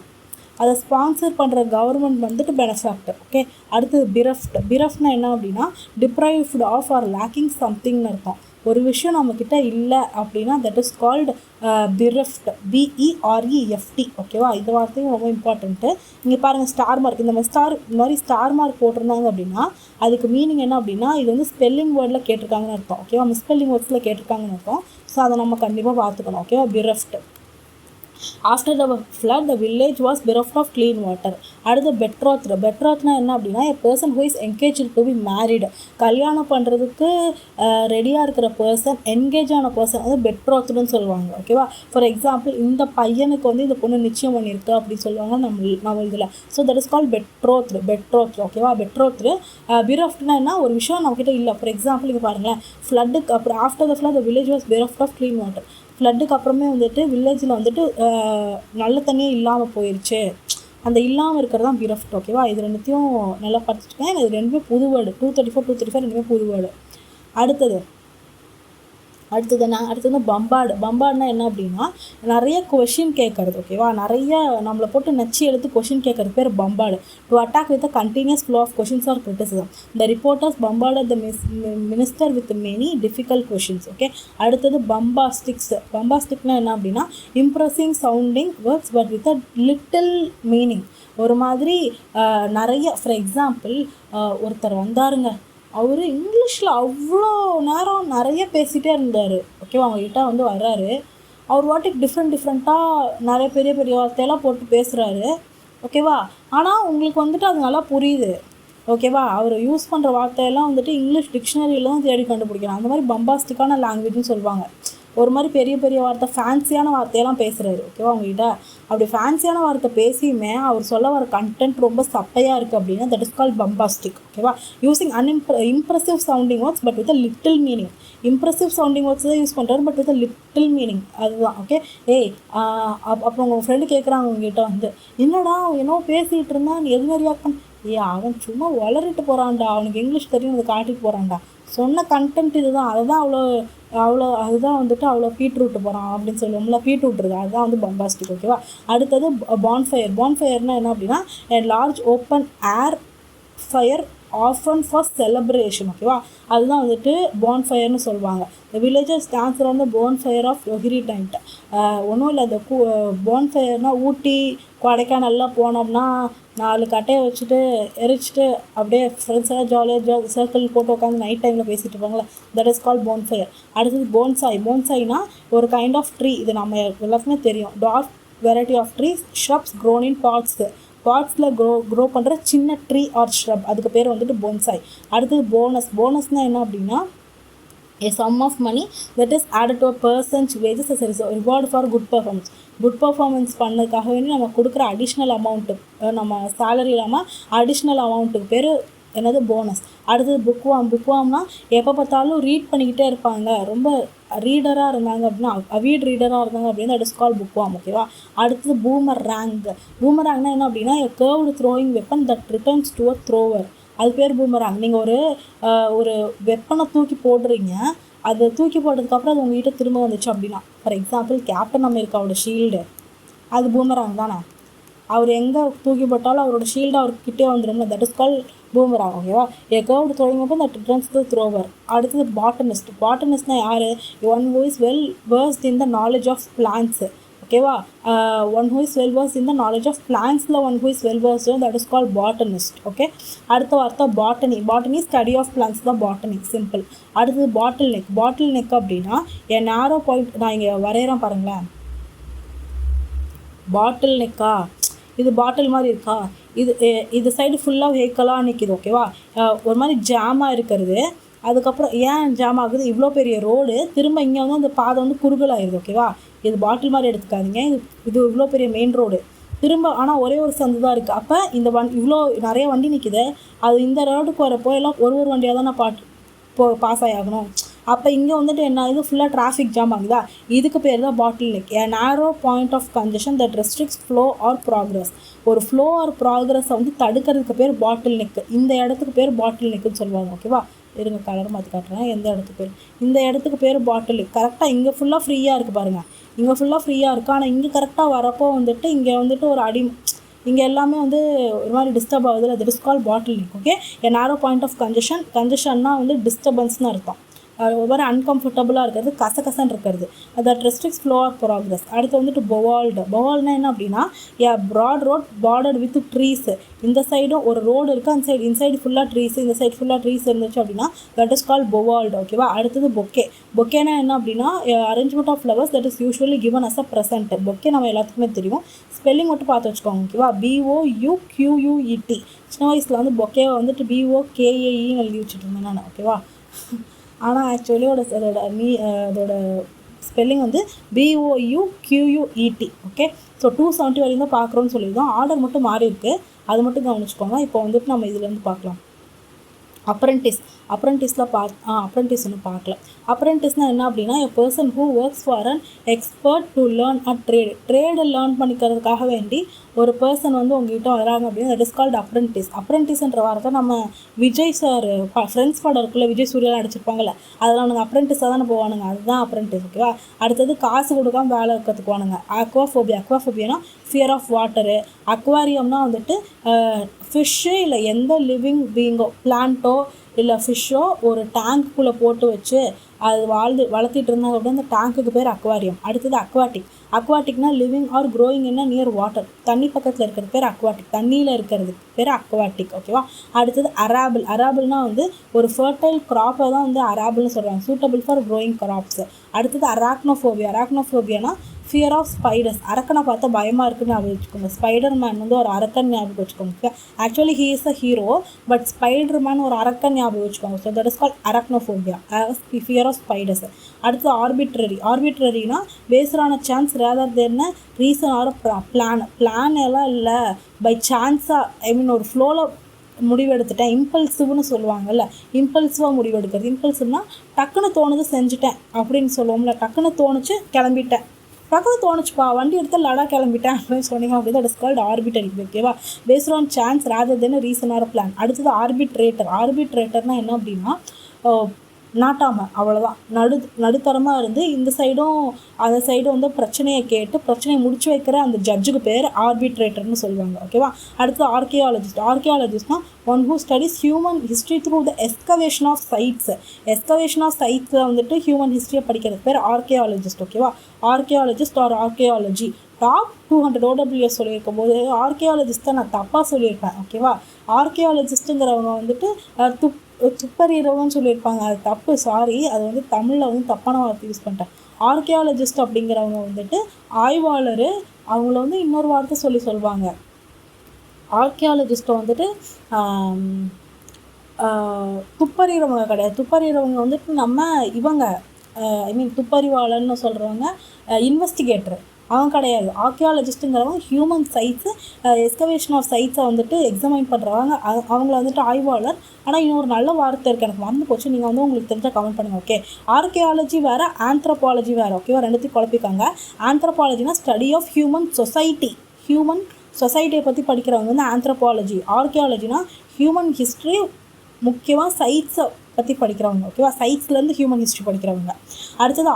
அதை ஸ்பான்சர் பண்ணுற கவர்மெண்ட் வந்துட்டு பெனஃபேக்டர். ஓகே. அடுத்தது பிரஃப்ட்னா என்ன அப்படின்னா டிப்ரைவ்டு ஆஃப் ஆர் லேக்கிங் சம்திங்னு அர்த்தம். ஒரு விஷயம் நம்மக்கிட்ட இல்லை அப்படின்னா that is called bereft. BEREFT. ஓகேவா? இந்த வார்த்தையும் ரொம்ப இம்பார்ட்டண்ட்டு. இங்கே பாருங்கள், ஸ்டார் மார்க். இந்த மாதிரி ஸ்டார் மார்க் போட்டிருந்தாங்க அப்படின்னா அதுக்கு மீனிங் என்ன அப்படின்னா இது வந்து ஸ்பெல்லிங் வேர்டில் கேட்டிருக்காங்கன்னு அர்த்தம். ஓகேவா? மிஸ்பெல்லிங் வேர்ட்ஸில் கேட்டிருக்காங்கன்னு அர்த்தம். ஸோ அதை நம்ம கண்டிப்பாக பார்த்துக்கணும். ஓகேவா? bereft. After the flood, the village was bereft of clean water. அடுத்து பெட்ராத்னா என்ன அப்படின்னா a person who is engaged to be married. கல்யாணம் பண்ணுறதுக்கு ரெடியாக இருக்கிற பர்சன், என்கேஜ் ஆன பர்சன் வந்து பெட்ராத்னு சொல்லுவாங்க. ஓகேவா? ஃபார் எக்ஸாம்பிள், இந்த பையனுக்கு வந்து இந்த பொண்ணு நிச்சயம் பண்ணியிருக்கு அப்படின்னு சொல்லுவாங்க நம்ம இதில். So that is call betroth. ஓகேவா? bereft என்ன ஒரு விஷயம் நம்மக்கிட்ட இல்லை. ஃபார் எக்ஸாம்பிள் இங்கே பாருங்களேன், ஃப்ளட்டுக்கு அப்புறம் after the flood the village was bereft of clean water. ஃப்ளட்டுக்கு அப்புறமே வந்துட்டு வில்லேஜில் வந்துட்டு நல்ல தண்ணியே இல்லாமல் போயிடுச்சு. அந்த இல்லாமல் இருக்கிறது தான் bereft. ஓகேவா? இது ரெண்டுத்தையும் நல்லா படிச்சுருக்கேன். இது ரெண்டுமே புது வேர்டு. 234, 235 ரெண்டுமே புது வேர்டு. அடுத்தது பம்பார்டுனா என்ன அப்படின்னா நிறைய கொஷின் கேட்குறது. ஓகேவா? நிறைய நம்மளை போட்டு நச்சு எடுத்து கொஷின் கேட்குறது பேர் bombard. To attack with a continuous flow of questions or criticism. The reporters bombarded the minister with many difficult questions. Okay. அடுத்தது பம்பாஸ்டிக்னா என்ன அப்படின்னா impressing sounding words but with a little meaning. ஒரு மாதிரி நிறைய, ஃபார் எக்ஸாம்பிள், ஒருத்தர் வந்தாருங்க, அவர் இங்கிலீஷில் அவ்வளோ நேரம் நிறைய பேசிகிட்டே இருந்தார். ஓகேவா? அவங்ககிட்ட வந்து வர்றாரு, அவர் வாட்டிக்கு டிஃப்ரெண்ட்டாக நிறைய பெரிய பெரிய வார்த்தையெல்லாம் போட்டு பேசுகிறாரு, ஓகேவா. ஆனால் உங்களுக்கு வந்துட்டு அது நல்லா புரியுது, ஓகேவா. அவர் யூஸ் பண்ணுற வார்த்தையெல்லாம் வந்துட்டு இங்கிலீஷ் டிக்ஷனரியில் தான் தேடி கண்டுபிடிக்கணும். அந்த மாதிரி பம்பாஸ்டிக்கான லாங்குவேஜ்னு சொல்லுவாங்க. ஒரு மாதிரி பெரிய பெரிய வார்த்தை ஃபேன்சியான வார்த்தையெல்லாம் பேசுகிறாரு, ஓகேவா. உங்ககிட்ட அப்படி ஃபேன்சியான வார்த்தை பேசியுமே அவர் சொல்ல வர கண்டென்ட் ரொம்ப சப்பையாக இருக்குது அப்படின்னா தட் இஸ் கால் பம்பாஸ்டிக், ஓகேவா. Using impressive sounding words but with a little meaning. Impressive sounding words தான் யூஸ் பண்ணுறாரு but with a little meaning, அதுதான், ஓகே. அப்புறம் உங்கள் ஃப்ரெண்டு கேட்குறாங்க உங்ககிட்ட வந்து, என்னடா என்னோ பேசிகிட்டு இருந்தா நீ எதுவுமே ரியாக்ட் பண்ண, அவன் சும்மா வளரிட்டு போகிறான்டா, அவனுக்கு இங்கிலீஷ் தெரியும், அதை காட்டிட்டு போகிறான்டா, சொன்ன கண்டென்ட் இதுதான், அதை தான் அதுதான் வந்துட்டு அவ்வளோ பீட் விட்டு போகிறான் அப்படின்னு சொல்லுவோம்ல, பீட் விட்டுருக்கு, அதுதான் வந்து பம்பாஸ்டிக், ஓகேவா. அடுத்தது பான்ஃபயர்னால் என்ன அப்படின்னா large open air fire often for celebration, ஓகேவா. அதுதான் வந்துட்டு பான்ஃபயர்னு சொல்லுவாங்க. The villages dance around the bonfire of யோகிரி டைண்ட். ஒன்றும் இல்லை, இந்த பான்ஃபயர்னால் ஊட்டி கொடைக்கானல்லாம் போனோம்னா 4 கட்டையை வச்சுட்டு எரிச்சிட்டு அப்படியே ஃப்ரெண்ட்ஸ் எல்லாம் ஜாலியாக சர்க்கிள் போட்டு உட்காந்து நைட் டைமில் பேசிகிட்டு இருப்பாங்களே, தட் இஸ் கால் பான்ஃபயர். அடுத்தது போன்சாய்னா ஒரு கைண்ட் ஆஃப் ட்ரீ, இது நம்ம எல்லாருக்குமே தெரியும். Dark variety of trees shrubs grown in பாட்ஸில் க்ரோ பண்ணுற சின்ன ட்ரீ ஆர் ஷ்ரப், அதுக்கு பேர் வந்துட்டு போன்சாய். அடுத்தது போனஸ்னால் என்ன அப்படின்னா a sum of money that is added to a person's wages as a reward for good performance பண்ணதுக்காக வேண்டி நம்ம கொடுக்குற அடிஷ்னல் அமௌண்ட்டு, நம்ம சேலரி இல்லாமல் அடிஷ்னல் அமௌண்ட்டுக்கு பேர் என்னது போனஸ். அடுத்தது புக்வாம்னா எப்போ பார்த்தாலும் ரீட் பண்ணிக்கிட்டே இருப்பாங்க, ரொம்ப ரீடராக இருந்தாங்க அப்படின்னா அவிட் ரீடராக இருந்தாங்க அப்படின்னா தட் இஸ் கால் புக்வாம், ஓகேவா. அடுத்தது பூமராங்னா என்ன அப்படின்னா a curved throwing weapon that returns to a thrower, அது பேர் பூமராங். நீங்கள் ஒரு வெப்பனை தூக்கி போடுறீங்க, அது தூக்கி போட்டதுக்கப்புறம் அது உங்கள்கிட்ட திரும்ப வந்துச்சு அப்படின்னா, ஃபார் எக்ஸாம்பிள் கேப்டன் அமெரிக்காவோட ஷீல்டு, அது பூமராங் தானே. அவர் எங்கே தூக்கி போட்டாலும் அவரோட ஷீல்டு அவர்கிட்டே வந்துடும்ல, தட் இஸ் கால் பூமராங், ஓகேவா. A curved throwing weapon that returns to thrower. அடுத்தது பாட்டனிஸ்ட்னா யார்? One who is well versed in the knowledge of plants, ஓகேவா. One who is well versed in the knowledge of plantsல one who is well versed, that is call botanist, okay. அடுத்த வார்த்தை botany study of plants தான் botany, simple. அடுத்தது பாட்டில் neck அப்படின்னா என் நேரோ point, நான் இங்கே வரைகிறேன் பாருங்களேன், பாட்டில் நெக்கா, இது பாட்டில் மாதிரி இருக்கா, இது சைடு ஃபுல்லாக வெஹிக்கலாக நிற்கிது, ஓகேவா. ஒரு மாதிரி ஜாமாக இருக்கிறது, அதுக்கப்புறம் ஏன் ஜாம் ஆகுது, இவ்வளோ பெரிய ரோடு திரும்ப இங்கே வந்து அந்த பாதை வந்து குறுகலாகிடுது, ஓகேவா. இது பாட்டில் மாதிரி எடுத்துக்காதீங்க, இது இவ்வளோ பெரிய மெயின் ரோடு திரும்ப, ஆனால் ஒரே ஒரு சந்து தான் இருக்குது. அப்போ இந்த இவ்வளோ நிறைய வண்டி நிற்கிது, அது இந்த ரோடுக்கு வரப்போ எல்லாம் ஒரு வண்டியாக தான் நான் பாஸ் ஆகணும். அப்போ இங்கே வந்துட்டு என்ன ஆகுது, ஃபுல்லாக டிராஃபிக் ஜாம் ஆகுதா, இதுக்கு பேர் தான் பாட்டில் neck. A narrow point of congestion that restricts flow or progress. ஒரு ஃப்ளோ ஆர் ப்ராக்ரஸை வந்து தடுக்கிறதுக்கு பேர் பாட்டில் நெக்கு. இந்த இடத்துக்கு பேர் பாட்டில் நெக்குன்னு சொல்லுவாங்க, ஓகேவா. இருங்க கலர் மாற்றி காட்டுறேன், எந்த இடத்துக்கு பேர், இந்த இடத்துக்கு பேர் பாட்டில் நெக். கரெக்டாக இங்கே ஃபுல்லாக ஃப்ரீயாக இருக்குது பாருங்கள், இங்கே ஃபுல்லாக ஃப்ரீயாக இருக்குது, ஆனால் இங்கே கரெக்டாக வரப்போ வந்துட்டு இங்கே வந்துட்டு ஒரு இங்கே எல்லாமே வந்து ஒரு மாதிரி டிஸ்டர்ப் ஆகுது, அது is call bottle neck, okay. A narrow point of கன்ஜெஷன்னா வந்து டிஸ்டர்பன்ஸ்னு அர்த்தம், ஒவ்வொரு அன்கம்ஃபர்டபுளாக இருக்கிறது, கசகசன்னு இருக்கிறது, that restricts flow of progress. அடுத்து வந்துட்டு பவால்னா என்ன அப்படின்னா ஏ broad road bordered with trees. இந்த சைடும் ஒரு ரோடு இருக்குது, அந்த சைடு இன்சைடு ஃபுல்லாக ட்ரீஸ், இந்த சைடு ஃபுல்லாக ட்ரீஸ் இருந்துச்சு அப்படின்னா தட் இஸ் கால் பவால்டு, ஓகேவா. அடுத்தது பொக்கேனா என்ன அப்படின்னா arrangement of flowers that is usually given as a present. Bouquet நம்ம எல்லாத்துக்குமே தெரியும், ஸ்பெல்லிங் மட்டும் பார்த்து வச்சுக்கோங்க, ஓகேவா. BOUQUET. சின்ன வயசில் வந்து பொக்கேவை வந்துட்டு BOKAEன்னு எழுதி வச்சுட்டு இருந்தேன் நான், ஓகேவா. ஆனால் ஆக்சுவலி அதோட ஸ்பெல்லிங் வந்து BOUQUET, ஓகே. ஸோ 270 வரையும் தான் பார்க்குறோன்னு சொல்லியிருந்தோம், ஆர்டர் மட்டும் மாறி இருக்குது, அது மட்டும் கவனிச்சுக்கோங்க. இப்போ வந்துட்டு நம்ம இதுலேருந்து பார்க்கலாம். அப்ரெண்டிஸில் அப்ரெண்டிஸ் ஒன்று பார்க்கல. அப்ரெண்டிஸ்னால் என்ன அப்படின்னா a person who works for an expert to learn a ட்ரேடை லேர்ன் பண்ணிக்கிறதுக்காக வேண்டி ஒரு பர்சன் வந்து உங்ககிட்ட வராங்க அப்படின்னா தட் இஸ் கால்டு அப்ரெண்டிஸ்ன்ற வார்த்தை நம்ம விஜய் சார் ஃப்ரெண்ட்ஸ் படம் இருக்குல்ல, விஜய் சூர்யாலாம் அடிச்சிருப்பாங்கல்ல, அதெல்லாம் அவனுங்க அப்ரெண்டிஸாக தானே போவானுங்க, அதுதான் அப்ரெண்டிஸ், ஓகேவா. அடுத்தது காசு கொடுக்காம வேலை கற்றுக்குவானுங்க. அக்வாஃபோபியா ஃபியர் ஆஃப் வாட்டரு. அக்வாரியம்னா வந்துட்டு ஃபிஷ்ஷு இல்லை எந்த லிவிங் பீங்கோ, பிளான்ட்டோ இல்லை ஃபிஷ்ஷோ ஒரு டேங்க்குள்ளே போட்டு வச்சு அது வளர்த்திட்டு இருந்தாங்க அப்படின்னா அந்த டேங்க்குக்கு பேர் அக்வாரியம். அடுத்தது அக்வாட்டிக்னா living or growing in near water, தண்ணி பக்கத்தில் இருக்கிறது பேர் அக்வாட்டிக், தண்ணியில் இருக்கிறது பேர் அக்வாட்டிக். ஓகேவா. அடுத்தது அரேபிள்னா வந்து ஒரு ஃபர்டைல் க்ராப்பை தான் வந்து அரேபிள்னு சொல்கிறாங்க, சூட்டபிள் ஃபார் க்ரோயிங் கிராப்ஸ். அடுத்தது அராக்னோஃபோபியானா ஃபியர் ஆஃப் ஸ்பைடர்ஸ், அரக்கனை பார்த்தா பயமாக இருக்குன்னு ஞாபகம் வச்சுக்கோங்க. ஸ்பைடர் மேன் வந்து ஒரு அரக்கன் ஞாபகம் வச்சுக்கோங்க. Actually he is a hero, but spider man ஒரு அரக்கன் ஞாபகம் வச்சுக்கோங்க. So that is called arachnophobia, fear of spiders. அடுத்து ஆர்பிட்ரரினா based on a chance rather then reason or plan எல்லாம் இல்லை, பை சான்ஸாக ஒரு ஃப்ளோவில் முடிவெடுத்துட்டேன். இம்பல்சிவ்னு சொல்லுவாங்கல்ல, இம்பல்சிவாக முடிவெடுக்கிறது. இம்பல்சிவ்னால் டக்குன்னு தோணுது செஞ்சுட்டேன் அப்படின்னு சொல்லுவோம்ல, டக்குன்னு தோணுச்சு கிளம்பிட்டேன், டக்குன்னு தோணுச்சுப்பா வண்டி எடுத்து லடாக் கிளம்பிட்டேன் அப்படின்னு சொன்னீங்க அப்படின்னா தட் இஸ் கால்ட் ஆர்பிட்டரி. ஓகேவா. Based on chance rather then reason or plan. அடுத்தது ஆர்பிட்ரேட்டர்னால் என்ன அப்படின்னா நாட்டாமல் அவ்வளோதான், நடுத்தரமாக இருந்து இந்த சைடும் அந்த சைடும் வந்து பிரச்சனையை முடிச்சு வைக்கிற அந்த ஜட்ஜுக்கு பேர் ஆர்பிட்ரேட்டர்னு சொல்லுவாங்க. ஓகேவா. அடுத்து ஆர்கியாலஜிஸ்ட்னா one who studies human history through the excavation of சைட்ஸில் வந்துட்டு ஹியூமன் ஹிஸ்ட்ரியை படிக்கிறது பேர் ஆர்கியாலஜிஸ்ட். ஓகேவா. Archaeologist or archaeology. Top 200 OWS சொல்லியிருக்கும் போது ஆர்கியாலஜிஸ்ட்டை நான் தப்பாக சொல்லியிருப்பேன். ஓகேவா. ஆர்கியாலஜிஸ்ட்டுங்கிறவங்க வந்துட்டு துப்பறிகிறவங்கன்னு சொல்லியிருப்பாங்க, அது தப்பு, சாரி. அது வந்து தமிழில் வந்து தப்பான வார்த்தை யூஸ் பண்ணிட்டேன். ஆர்கியாலஜிஸ்ட் அப்படிங்கிறவங்க வந்துட்டு ஆய்வாளர், அவங்கள வந்து இன்னொரு வார்த்தை சொல்லுவாங்க. ஆர்கியாலஜிஸ்ட்டை வந்துட்டு துப்பறிகிறவங்க கிடையாது. துப்பறிகிறவங்க வந்துட்டு நம்ம துப்பறிவாளர்னு சொல்கிறவங்க இன்வெஸ்டிகேட்டர், அவங்க கிடையாது. ஆர்கியாலஜிஸ்ட்டுங்கிறவங்க ஹியூமன் சைட்ஸு எஸ்கவேஷன் ஆஃப் சைட்ஸை வந்துட்டு எக்ஸாமைன் பண்ணுறவங்க, அவங்கள வந்துட்டு ஆய்வாளர். ஆனால் இன்னொரு நல்ல வார்த்தை இருக்குது, எனக்கு மறந்து போச்சு, நீங்கள் வந்து உங்களுக்கு தெரிஞ்சால் கமெண்ட் பண்ணுங்கள். ஓகே. ஆர்கியாலஜி வேறு, ஆந்த்ரோபாலஜி வேறு. ஓகேவா. ரெண்டுத்தையும் குழப்பிக்காங்க. ஆந்த்ரோபாலஜினா ஸ்டடி ஆஃப் ஹியூமன் சொசைட்டியை பற்றி படிக்கிறவங்க வந்து ஆந்த்ரோபாலஜி. ஆர்கியாலஜினா ஹியூமன் ஹிஸ்ட்ரி, முக்கியமாக சைட்ஸை பற்றி படிக்கிறவங்க. ஓகேவா. சைட்ஸ்லேருந்து ஹியூமன் ஹிஸ்ட்ரி படிக்கிறவங்க. அடுத்தது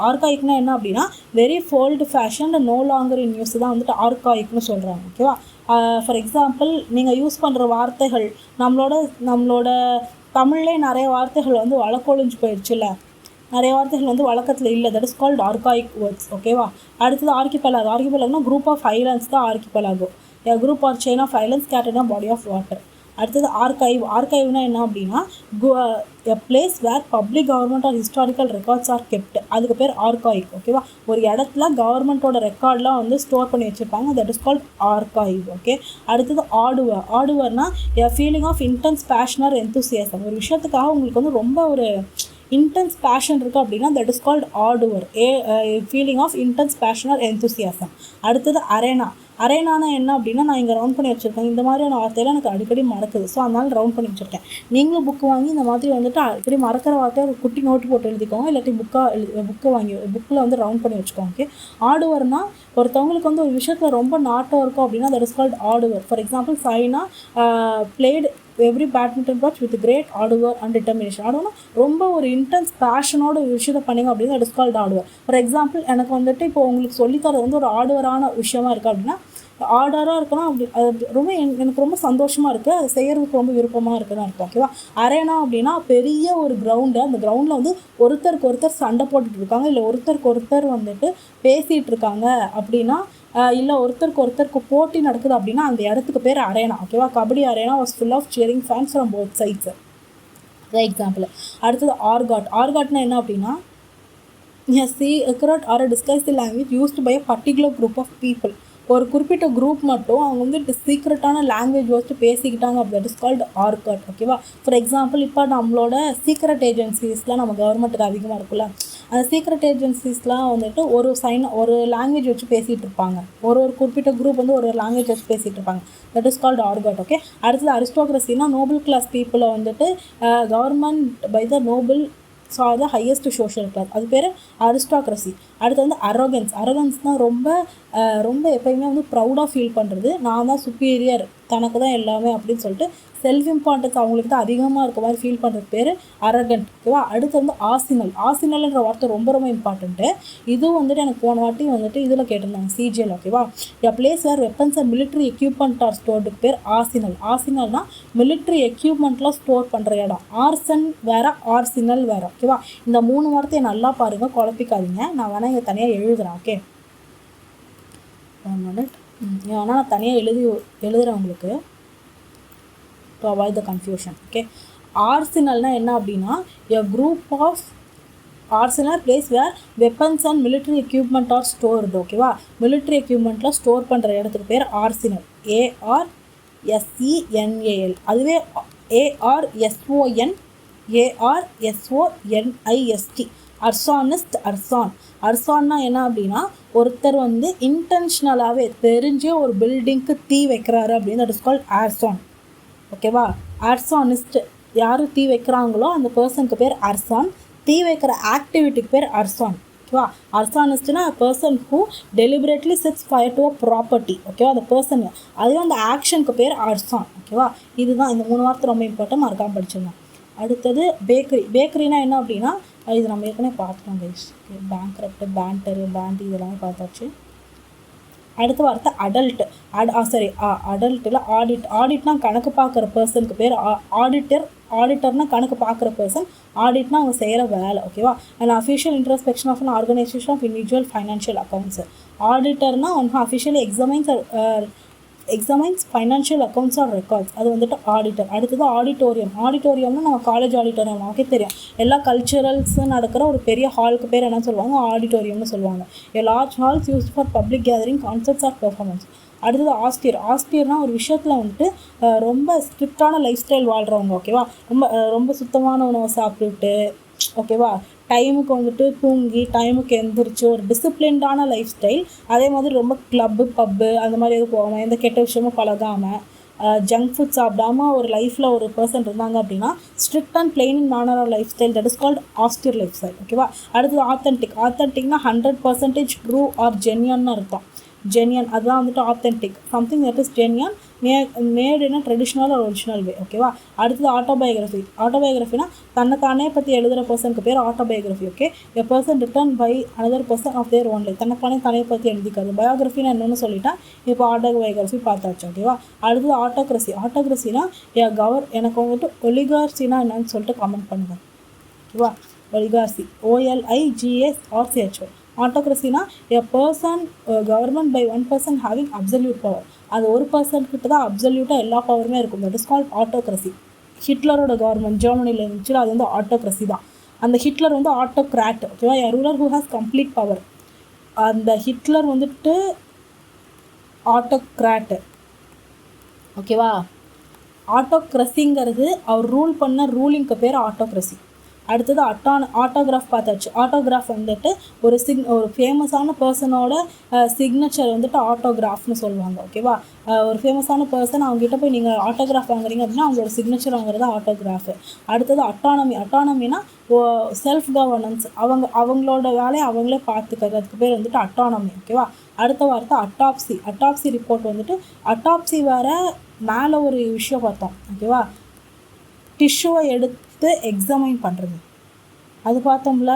ஆர்காயிக்னா என்ன அப்படின்னா very old fashion no longer in use தான் வந்துட்டு ஆர்காயிக்னு சொல்கிறாங்க. ஓகேவா. ஃபார் எக்ஸாம்பிள் நீங்கள் யூஸ் பண்ணுற வார்த்தைகள் நம்மளோட தமிழ்லே நிறைய வார்த்தைகள் வந்து வழக்கொழிஞ்சு போயிடுச்சுல்ல, நிறைய வார்த்தைகள் வந்து வழக்கத்தில் இல்லை, that is called archaic words. ஓகேவா. அடுத்தது ஆர்கிபெலாகோனா குரூப் ஆஃப் ஐலாண்ட்ஸ் தான் archipelago. Group or chain of islands scattered on body of water. அடுத்தது ஆர்கைவ்னா என்ன அப்படின்னா a place where public government or historical records are kept, அதுக்கு பேர் ஆர்காயிவ். ஓகேவா. ஒரு இடத்துல கவர்மெண்ட்டோட ரெக்கார்ட்லாம் வந்து ஸ்டோர் பண்ணி வச்சுருப்பாங்க, that is called archive. Okay. அடுத்தது ஆடுவர்னா a feeling of intense passion or enthusiasm, ஒரு விஷயத்துக்காக உங்களுக்கு வந்து ரொம்ப ஒரு இன்டென்ஸ் பேஷன் இருக்குது அப்படின்னா that is called ardour, feeling of intense passion or enthusiasm. அடுத்தது அரேனானா என்ன அப்படின்னா நான் இங்கே ரவுண்ட் பண்ணி வச்சுருக்கேன், இந்த மாதிரியான வார்த்தையெல்லாம் எனக்கு அடிக்கடி மறக்குது, ஸோ அதனால் ரவுண்ட் பண்ணி வச்சுருக்கேன். நீங்களும் புக்கு வாங்கி இந்த மாதிரி வந்துட்டு அடிக்கடி மறக்கிற வார்த்தையை ஒரு குட்டி நோட்டு போட்டு எழுதிக்கோங்க, இல்லாட்டி புக்கில் வந்து ரவுண்ட் பண்ணி வச்சுக்கோங்க. ஓகே. ஆடுவர்னா ஒருத்தவங்களுக்கு வந்து ஒரு விஷயத்தில் ரொம்ப நாட்டம் இருக்கும் அப்படின்னா that is called ardour. For example Saina played every badminton match with great ardour and determination. ஆடுவனா ரொம்ப ஒரு இன்டென்ஸ் பேஷனோட ஒரு விஷயத்தை பண்ணிங்க அப்படின்னா that is called ardour. For example எனக்கு வந்துட்டு இப்போ உங்களுக்கு சொல்லித்தரது வந்து ஒரு ஆடுவரான விஷயமா இருக்குது அப்படின்னா ஆர்டராக இருக்குன்னா அப்படி அது ரொம்ப எனக்கு ரொம்ப சந்தோஷமாக இருக்குது, அது செய்கிறதுக்கு ரொம்ப விருப்பமாக இருக்குதுன்னு அர்த்தம். ஓகேவா. அரேனா அப்படின்னா பெரிய ஒரு கிரவுண்டு, அந்த கிரவுண்டில் வந்து ஒருத்தருக்கு ஒருத்தர் சண்டை போட்டுட்டு இருக்காங்க, இல்லை ஒருத்தருக்கு ஒருத்தர் வந்துட்டு பேசிகிட்டு இருக்காங்க அப்படின்னா, இல்லை ஒருத்தருக்கு போட்டி நடக்குது அப்படின்னா அந்த இடத்துக்கு பேர் அரேனா. ஓகேவா. Kabaddi arena was full of cheering fans from both sides. Example. அடுத்தது ஆர்காட்னா என்ன அப்படின்னா secret or disguise the language used by a particular group of people, ஒரு குறிப்பிட்ட குரூப் மட்டும் அவங்க வந்து சீக்ரெட்டான லாங்குவேஜ் வச்சு பேசிக்கிட்டாங்க அப்படி, தட் இஸ் கால்டு ஆர்காட். ஓகேவா. ஃபார் எக்ஸாம்பிள் இப்போ நம்மளோட சீக்ரெட் ஏஜென்சிஸ்லாம் நம்ம கவர்மெண்ட்டுக்கு அதிகமாக இருக்குல்ல, அந்த சீக்ரெட் ஏஜென்சிஸ்லாம் வந்துட்டு ஒரு லாங்குவேஜ் வச்சு பேசிகிட்டு இருப்பாங்க, ஒரு குறிப்பிட்ட குரூப் வந்து ஒரு லாங்குவேஜ் வச்சு பேசிகிட்டு இருப்பாங்க, that is called argot. Okay. அடுத்தது அரிஸ்டோக்ரஸினா நோபல் கிளாஸ் பீப்புளை வந்துட்டு government by the noble so அது ஹையஸ்ட் சோஷியல் கிளாஸ், அது பேர் அரிஸ்டாக்ரஸி. அடுத்து வந்து அரகன்ஸ்னால் ரொம்ப ரொம்ப எப்போயுமே வந்து ப்ரௌடாக ஃபீல் பண்ணுறது, நான் தான் சுப்பீரியர், தனக்கு தான் எல்லாமே அப்படின்னு சொல்லிட்டு செல்ஃப் இம்பார்ட்டன்ஸ் அவங்களுக்கு தான் அதிகமாக இருக்க மாதிரி ஃபீல் பண்ணுறது பேர் அரகண்ட். ஓகேவா. அடுத்து வந்து ஆர்சினல்ன்ற வார்த்தை ரொம்ப ரொம்ப இம்பார்ட்டண்ட்டு. இதுவும் வந்துட்டு எனக்கு போன வாட்டி வந்துட்டு இதில் கேட்டிருந்தாங்க சிஜிஎல். ஓகேவா. A place where weapons and military equipment are ஸ்டோர்டுக்கு பேர் ஆர்சினல். ஆர்சினல்னால் மிலிட்ரி எக்யூப்மெண்ட்லாம் ஸ்டோர் பண்ணுற இடம். ஆர்சன் வேறு, ஆர்சினல் வேறு. ஓகேவா. இந்த 3 வார்த்தையை நல்லா பாருங்கள், குழப்பிக்காதீங்க. நான் வேணால் இங்கே தனியாக எழுதுகிறேன். Okay, 1 minute. ஆனால் நான் தனியாக எழுதுகிறேன் உங்களுக்கு, to avoid the confusion. Okay, arsenalனா என்ன அப்படின்னா a group of arsenal place where weapons and military equipment are stored. ஓகேவா. military equipmentலாம் ஸ்டோர் பண்ணுற இடத்துக்கு பேர் ஆர்சினல். ARSENAL. அதுவே ARSONIST அர்சான்னா என்ன அப்படின்னா ஒருத்தர் வந்து இன்டென்ஷனலாகவே தெரிஞ்சே ஒரு பில்டிங்க்கு தீ வைக்கிறாரு அப்படின்னு, தட் இஸ் கால்ட் ஆர்சான். ஓகேவா. ஆர்சானிஸ்ட் யார் தீ வைக்கிறாங்களோ அந்த பர்சனுக்கு பேர் அர்சான். தீ வைக்கிற ஆக்டிவிட்டிக்கு பேர் அர்சான். ஓகேவா. அர்சானிஸ்ட்னா person who deliberately sets fire to a property. ஓகேவா. அந்த பர்சன், அதுவே அந்த ஆக்ஷனுக்கு பேர் அர்சான். ஓகேவா. இதுதான் இந்த 3 வார்த்தை ரொம்ப இம்பார்ட்டன், மறக்காம படிச்சிடலாம். அடுத்தது பேக்கரினா என்ன அப்படின்னா இது நம்ம ஏற்கனவே பார்த்துட்டோம் கைஸ். ஓகே, பேங்க்ரப்ட், பேண்டரு, பேண்டி இதெல்லாமே பார்த்தாச்சு. அடுத்த வார்த்தை அடல்ட். அடல்ட்டில் ஆடிட்னா கணக்கு பார்க்குற பர்சனுக்கு பேர் ஆடிட்டர்னா கணக்கு பார்க்குற பர்சன். ஆடிட்னா அவங்க செய்கிற வேலை. ஓகேவா. And official introspection of an organisation of individual financial accounts. ஆடிட்டர்னா one officially examines financial accounts or records. அது வந்துட்டு ஆடிட்டர். அடுத்தது ஆடிட்டோரியம்னா நம்ம காலேஜ் ஆடிட்டோரியம் நமக்கே தெரியும். எல்லா கல்ச்சுரல்ஸும் நடக்கிற ஒரு பெரிய ஹாலுக்கு பேர் என்ன சொல்லுவாங்க, ஆடிட்டோரியம்னு சொல்லுவாங்க. A large halls used for public gathering, concerts or performance. அடுத்தது ஆஸ்டியர்னா ஒரு விஷயத்தில் வந்துட்டு ரொம்ப ஸ்ட்ரிக்டான லைஃப் ஸ்டைல் வாழ்கிறவங்க. ஓகேவா. ரொம்ப சுத்தமான உணவை சாப்பிட்டுட்டு, ஓகேவா, டைமுக்கு வந்துட்டு தூங்கி டைமுக்கு எந்திரிச்சு ஒரு டிசிப்ளின்டான லைஃப் ஸ்டைல். அதே மாதிரி ரொம்ப கிளப்பு, பப்பு அந்த மாதிரி எதுவும் போகாமல், எந்த கெட்ட விஷயமும் பழகாமல், ஜங்க் ஃபுட் சாப்பிடாம ஒரு லைஃப்பில் ஒரு பர்சன் இருந்தாங்க அப்படின்னா strict and plain in manner of life style, that is called austere life style. ஓகேவா. அடுத்தது ஆத்தென்டிக்னா 100% ட்ரூ ஆர் ஜென்யூன்னு அர்த்தம். ஜென்யன் அதுதான் வந்துட்டு authentic, something that is genuine, made in a traditional or original way. ஓகேவா. அடுத்தது ஆட்டோபயோகிராஃபினா தன்னைத்தானே பற்றி எழுதுகிற பர்சனுக்கு பேர் autobiography. Okay, a person written by another person of their own life. தன்னை பற்றி எழுதிக்காது. பயோகிராஃபின்னு என்னென்னு சொல்லிட்டேன். இப்போ ஆட்டோபயோகிராஃபி பார்த்தாச்சு. ஓகேவா. அடுத்தது ஆட்டோக்ரஸினா எனக்கு வந்துட்டு ஒலிகார்சினா என்னன்னு சொல்லிட்டு கமெண்ட் பண்ணுங்கள். ஓகேவா. Oligarchy OLIGARCHO. ஆட்டோக்ரஸினா a person government by one person having absolute power. அது ஒரு பர்சன்கிட்ட தான் அப்சல்யூட்டாக எல்லா பவருமே இருக்கும். That is called autocracy. ஹிட்லரோட கவர்மெண்ட் ஜெர்மனியில் இருந்துச்சு, அது வந்து ஆட்டோக்ரஸி தான். அந்த ஹிட்லர் வந்து ஆட்டோக்ராட். ஓகேவா. A ruler who has complete power. அந்த ஹிட்லர் வந்துட்டு ஆட்டோக்ராட்டு. ஓகேவா. ஆட்டோக்ரஸிங்கிறது அவர் ரூல் பண்ண ரூலிங்க்கு பேர் ஆட்டோக்ரஸி. அடுத்தது ஆட்டோகிராஃப் பார்த்தாச்சு. ஆட்டோகிராஃப் வந்துட்டு ஒரு ஃபேமஸான பர்சனோட சிக்னேச்சர் வந்துட்டு ஆட்டோகிராஃப்னு சொல்லுவாங்க. ஓகேவா. ஒரு ஃபேமஸான பர்சன் அவங்ககிட்ட போய் நீங்கள் ஆட்டோகிராஃப் வாங்குறீங்க அப்படின்னா அவங்களோட சிக்னேச்சர் வாங்குறது ஆட்டோகிராஃபு. அடுத்தது அட்டானமினா செல்ஃப் கவர்னன்ஸ், அவங்களோட வேலையை அவங்களே பார்த்துக்கிறது, அதுக்கு பேர் வந்துட்டு அட்டானமி. ஓகேவா. அடுத்த வார்த்தை அட்டாப்சி ரிப்போர்ட் வந்துட்டு அட்டாப்சி வேறு மேலே ஒரு விஷயம் பார்த்தோம். ஓகேவா. டிஷ்யூவை எடுத்து எக்ஸாமைன் பண்ணுறது அது பார்த்தோம்ல,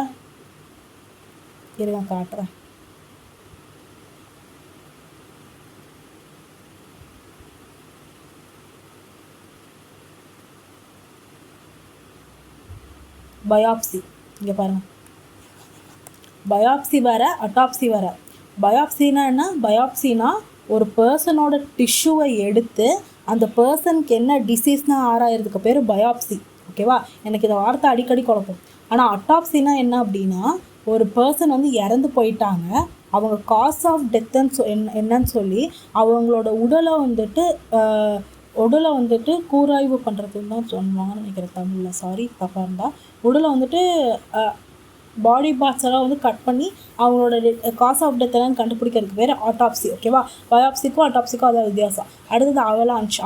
இருங்க காட்டுறேன். பயாப்சி இங்கே பாருங்கள். பயாப்சி வேறு, அட்டாப்சி வேறு. பயாப்சினா என்ன? பயாப்சினா ஒரு பர்சனோட டிஷ்யூவை எடுத்து அந்த பர்சனுக்கு என்ன டிசீஸ்னால் ஆராயிறதுக்கு பேர் பயாப்சி. ஓகேவா. எனக்கு இந்த வார்த்தை அடிக்கடி குழப்பம். ஆனால் அட்டாப்சினா என்ன அப்படின்னா ஒரு பர்சன் வந்து இறந்து போயிட்டாங்க, அவங்க காஸ் ஆஃப் டெத்துன்னு என்னன்னு சொல்லி அவங்களோட உடலை வந்துட்டு கூராய்வு பண்ணுறதுன்னு தான் சொல்லுவாங்கன்னு நினைக்கிறேன் தமிழில். சாரி தப்பாக இருந்தால். உடலை வந்துட்டு பாடி பார்ட்ஸ் எல்லாம் வந்து கட் பண்ணி அவங்களோட காஸ் ஆஃப் டெத் எல்லாம் கண்டுபிடிக்கிறதுக்கு பேர் ஆட்டாப்சி. ஓகேவா. பயாப்சிக்கும் அட்டாப்சிக்கும் அதாவது வித்தியாசம். அடுத்தது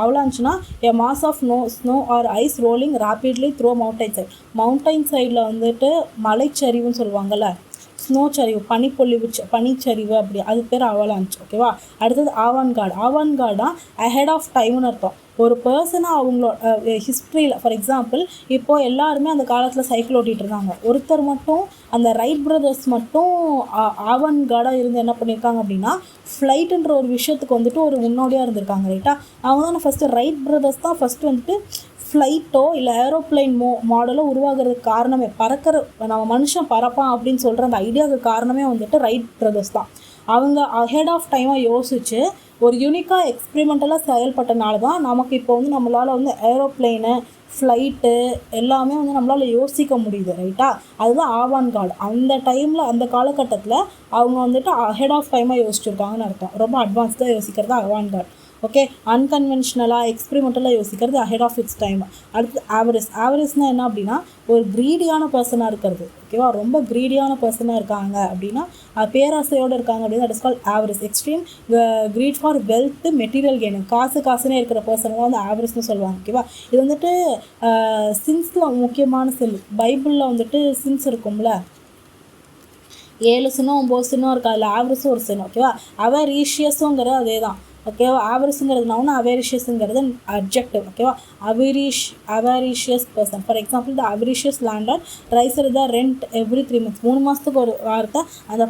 அவலான்ச்னா a mass of snow or ice rolling rapidly through mountain side. Mountain சைடில் வந்துட்டு மலைச்சரிவுன்னு சொல்லுவாங்கள்ல, ஸ்னோ சரிவு, பனிப்பொழிவு, பனிச்சரிவு, அப்படி அது பேர் அவலாஞ்ச். ஓகேவா. அடுத்தது ஆவான்கார்டு. ஆவான்கார்டா அஹெட் ஆஃப் டைம்னு அர்த்தம். ஒரு பர்சனாக அவங்களோட ஹிஸ்ட்ரியில், ஃபார் எக்ஸாம்பிள் இப்போது எல்லாருமே அந்த காலத்தில் சைக்கிள் ஓட்டிகிட்டு இருந்தாங்க. ஒருத்தர் மட்டும், அந்த ரைட் பிரதர்ஸ் மட்டும் ஆவான்கார்டாக இருந்து என்ன பண்ணியிருக்காங்க அப்படின்னா, ஃப்ளைட்டுன்ற ஒரு விஷயத்துக்கு வந்துட்டு ஒரு முன்னோடியாக இருந்திருக்காங்க. ரைட்டா. அவங்க தான் ஃபஸ்ட்டு ரைட் பிரதர்ஸ் தான் ஃபஸ்ட்டு வந்துட்டு ஃப்ளைட்டோ இல்லை ஏரோப்ளைன் மாடலோ உருவாகிறதுக்கு காரணமே, பறக்கிற நம்ம மனுஷன் பறப்பான் அப்படின்னு சொல்கிற அந்த ஐடியாவுக்கு காரணமே வந்துட்டு ரைட் பிரதர்ஸ் தான். அவங்க அஹெட் ஆஃப் டைமாக யோசித்து ஒரு யூனிக்காக எக்ஸ்பிரிமெண்டலாக செயல்பட்டனால தான் நமக்கு இப்போ வந்து நம்மளால் வந்து ஏரோப்ளைனு, ஃப்ளைட்டு எல்லாமே வந்து நம்மளால் யோசிக்க முடியுது. ரைட்டா. அதுதான் ஆவான்கார்டு. அந்த டைமில், அந்த காலகட்டத்தில் அவங்க வந்துட்டு அஹெட் ஆஃப் டைமாக யோசிச்சுருக்காங்கன்னு அர்த்தம். ரொம்ப அட்வான்ஸ்டாக யோசிக்கிறது ஆவான்கார்டு. ஓகே. அன்கன்வென்ஷனலாக எக்ஸ்பிரிமெண்டலாக யோசிக்கிறது அஹெட் ஆஃப் இட்ஸ் டைம். அடுத்து ஆவரேஜ். ஆவரேஜ்னால் என்ன அப்படின்னா, ஒரு க்ரீடியான பர்சனாக இருக்கிறது. ஓகேவா. ரொம்ப க்ரீடியான பர்சனாக இருக்காங்க அப்படின்னா, பேராசையோடு இருக்காங்க அப்படின்னா that is called avarice. Extreme greed for wealth, material gain, காசுனே இருக்கிற பர்சனை தான் வந்து ஆவரேஜ்னு சொல்லுவாங்க. ஓகேவா. இது வந்துட்டு சின்ஸில் முக்கியமான சின். பைபிளில் வந்துட்டு சின்ஸ் இருக்கும்ல, 7 சின்னம் 9 சின்னம் இருக்குது. அதில் ஆவரேஜும் ஒரு சின்னம். ஓகேவா. அவரீஷியஸுங்கிறது அதே தான். ஓகேவா. ஆவரேஜுங்கிறது நவுன், அவரீஷியஸுங்கிறது அட்ஜெக்டிவ். ஓகேவா. Avaricious person. For example, the avaricious landlord raises the rent every 3 months. 3 மாதத்துக்கு ஒரு வாரத்தை அந்த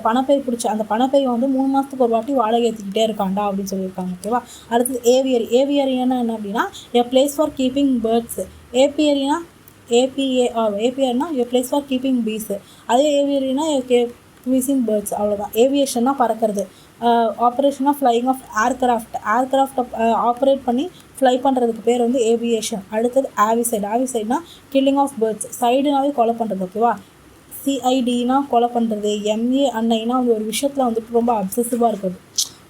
பணப்பை பிடிச்ச அந்த பணப்பை வந்து 3 மாதத்துக்கு ஒரு வாட்டி வாடகை ஏற்றிக்கிட்டே இருக்காண்டா அப்படின்னு சொல்லியிருக்காங்க. ஓகேவா. அடுத்தது ஏவியரி. ஏவியரினா என்ன அப்படின்னா, a place for keeping birds. ஏபியரினா ஏபிஆர்னா a place for keeping bees. அதே ஏவியரினா க்வீசிங் பேர்ட்ஸ். அவ்வளோதான். ஏவியேஷன்னா பறக்கிறது. ஆப்ரேஷனாக ஃப்ளைங் ஆஃப் ஏர்க்ராஃப்டை ஆப்ரேட் பண்ணி ஃப்ளை பண்ணுறதுக்கு பேர் வந்து ஏவியேஷன். அடுத்தது ஆவிசைட். ஆவிசைட்னா கில்லிங் ஆஃப் பேர்ட்ஸ். சைடுனாவே கொலை பண்ணுறது. ஓகேவா. சிஐடினா கொலை பண்ணுறது. எம்ஏ அன்னைனா வந்து ஒரு விஷயத்தில் வந்துட்டு ரொம்ப அப்சசிவாக இருக்குது.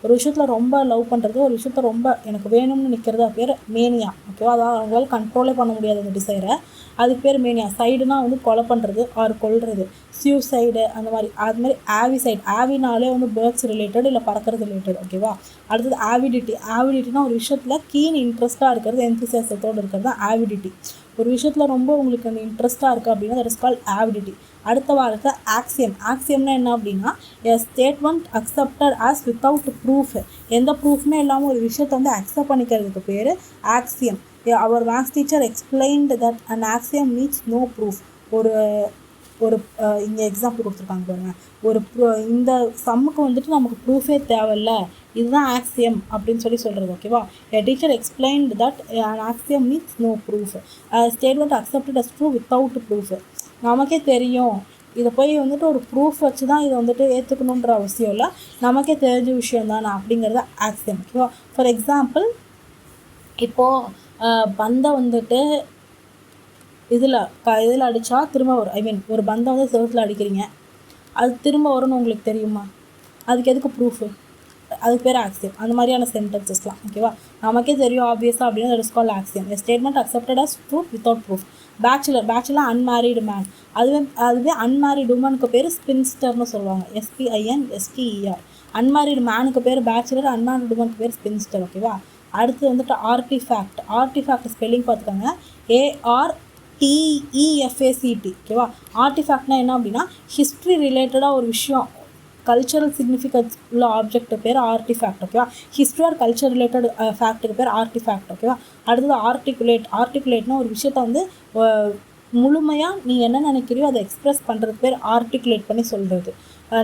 ஒரு விஷயத்தில் ரொம்ப லவ் பண்ணுறது, ஒரு விஷயத்த ரொம்ப எனக்கு வேணும்னு நிற்கிறது, அது பேர் மேனியா. ஓகேவா. அதாவது அவங்களால கண்ட்ரோலே பண்ண முடியாது அந்த டிசைரை, அதுக்கு பேர் மேனியா. சைடுனா வந்து கொலை பண்ணுறது ஆர் கொல்றது, சியூசைடு அந்த மாதிரி. அதுமாதிரி ஆவிசைட். ஆவினாலே வந்து பேர்ட்ஸ் ரிலேட்டட், இல்லை பறக்கிறது ரிலேட்டட். ஓகேவா. அடுத்தது ஆவிடிட்டி. ஆவிடிட்டினா ஒரு விஷயத்தில் கீன் இன்ட்ரெஸ்ட்டாக இருக்கிறது, என்தூசியாசத்தோடு இருக்கிறது தான் ஆவிடிட்டி. ஒரு விஷயத்தில் ரொம்ப உங்களுக்கு அந்த இன்ட்ரெஸ்ட்டாக இருக்குது அப்படின்னா தட் இஸ் கால்ட் ஆவிடிட்டி. அடுத்த வாரத்தை ஆக்சியம். ஆக்சியம்னா என்ன அப்படின்னா, a statement accepted as without proof. எந்த ப்ரூஃப்மே இல்லாமல் ஒரு விஷயத்தை வந்து அக்செப்ட் பண்ணிக்கிறதுக்கு பேர் axiom. Our maths teacher explained that an axiom needs no proof. ஒரு இங்கே எக்ஸாம்பிள் கொடுத்துருக்காங்க பாருங்கள். இந்த சம்முக்கு வந்துட்டு நமக்கு ப்ரூஃபே தேவையில்ல, இதுதான் ஆக்சியம் அப்படின்னு சொல்கிறது. ஓகேவா. A teacher explained that an axiom needs no proof. Statement accepted as true without proof. நமக்கே தெரியும், இதை போய் வந்துட்டு ஒரு ப்ரூஃப் வச்சு தான் இதை வந்துட்டு ஏற்றுக்கணுன்ற அவசியம் இல்லை, நமக்கே தெரிஞ்ச விஷயம் தானே அப்படிங்கிறது ஆக்சியம். ஓகேவா. ஃபார் எக்ஸாம்பிள், இப்போது பந்தை வந்துட்டு இதில் அடித்தா திரும்ப வரும். ஒரு பந்தை வந்து செவத்தில் அடிக்கிறீங்க, அது திரும்ப வரும்னு உங்களுக்கு தெரியுமா? அதுக்கு எதுக்கு ப்ரூஃபு? அதுக்கு பேர் ஆக்சியம். அந்த மாதிரியான சென்டென்சஸ்லாம். ஓகேவா. நமக்கே தெரியும் ஆப்வியஸாக அப்படின்னா that is called axiom. A statement accepted as truth without proof. Bachelor unmarried man. அதுவே அன்மேரிடு உமனுக்கு பேர் ஸ்பின்ஸ்டர்னு சொல்லுவாங்க. SPINSTER. அன்மேரிடு மேனுக்கு பேர் பேச்சுலர், அன்மேரிடு உமனுக்கு பேர் ஸ்பின்ஸ்டர். ஓகேவா. அடுத்து வந்துட்டு ஆர்டிஃபேக்ட். ஆர்டிஃபேக்ட் ஸ்பெல்லிங் பார்த்துக்கோங்க, ARTEFACT. ஓகேவா. ஆர்டிஃபேக்ட்னா என்ன அப்படின்னா, ஹிஸ்ட்ரி ரிலேட்டடாக ஒரு விஷயம், கல்ச்சரல் சிக்னிஃபிகன்ஸ் உள்ள ஆப்ஜெக்ட் பேர் ஆர்டிஃபேக்ட். ஓகேவா. ஹிஸ்ட்ரி ஆர் கல்ச்சர் ரிலேட்டட் ஃபேக்ட்டுக்கு பேர் ஆர்டிஃபேக்ட். ஓகேவா. அடுத்தது ஆர்டிகுலேட்னா ஒரு விஷயத்த வந்து முழுமையாக நீ என்ன நினைக்கிறியோ அதை எக்ஸ்ப்ரெஸ் பண்ணுறதுக்கு பேர் ஆர்டிகுலேட் பண்ணி சொல்கிறது.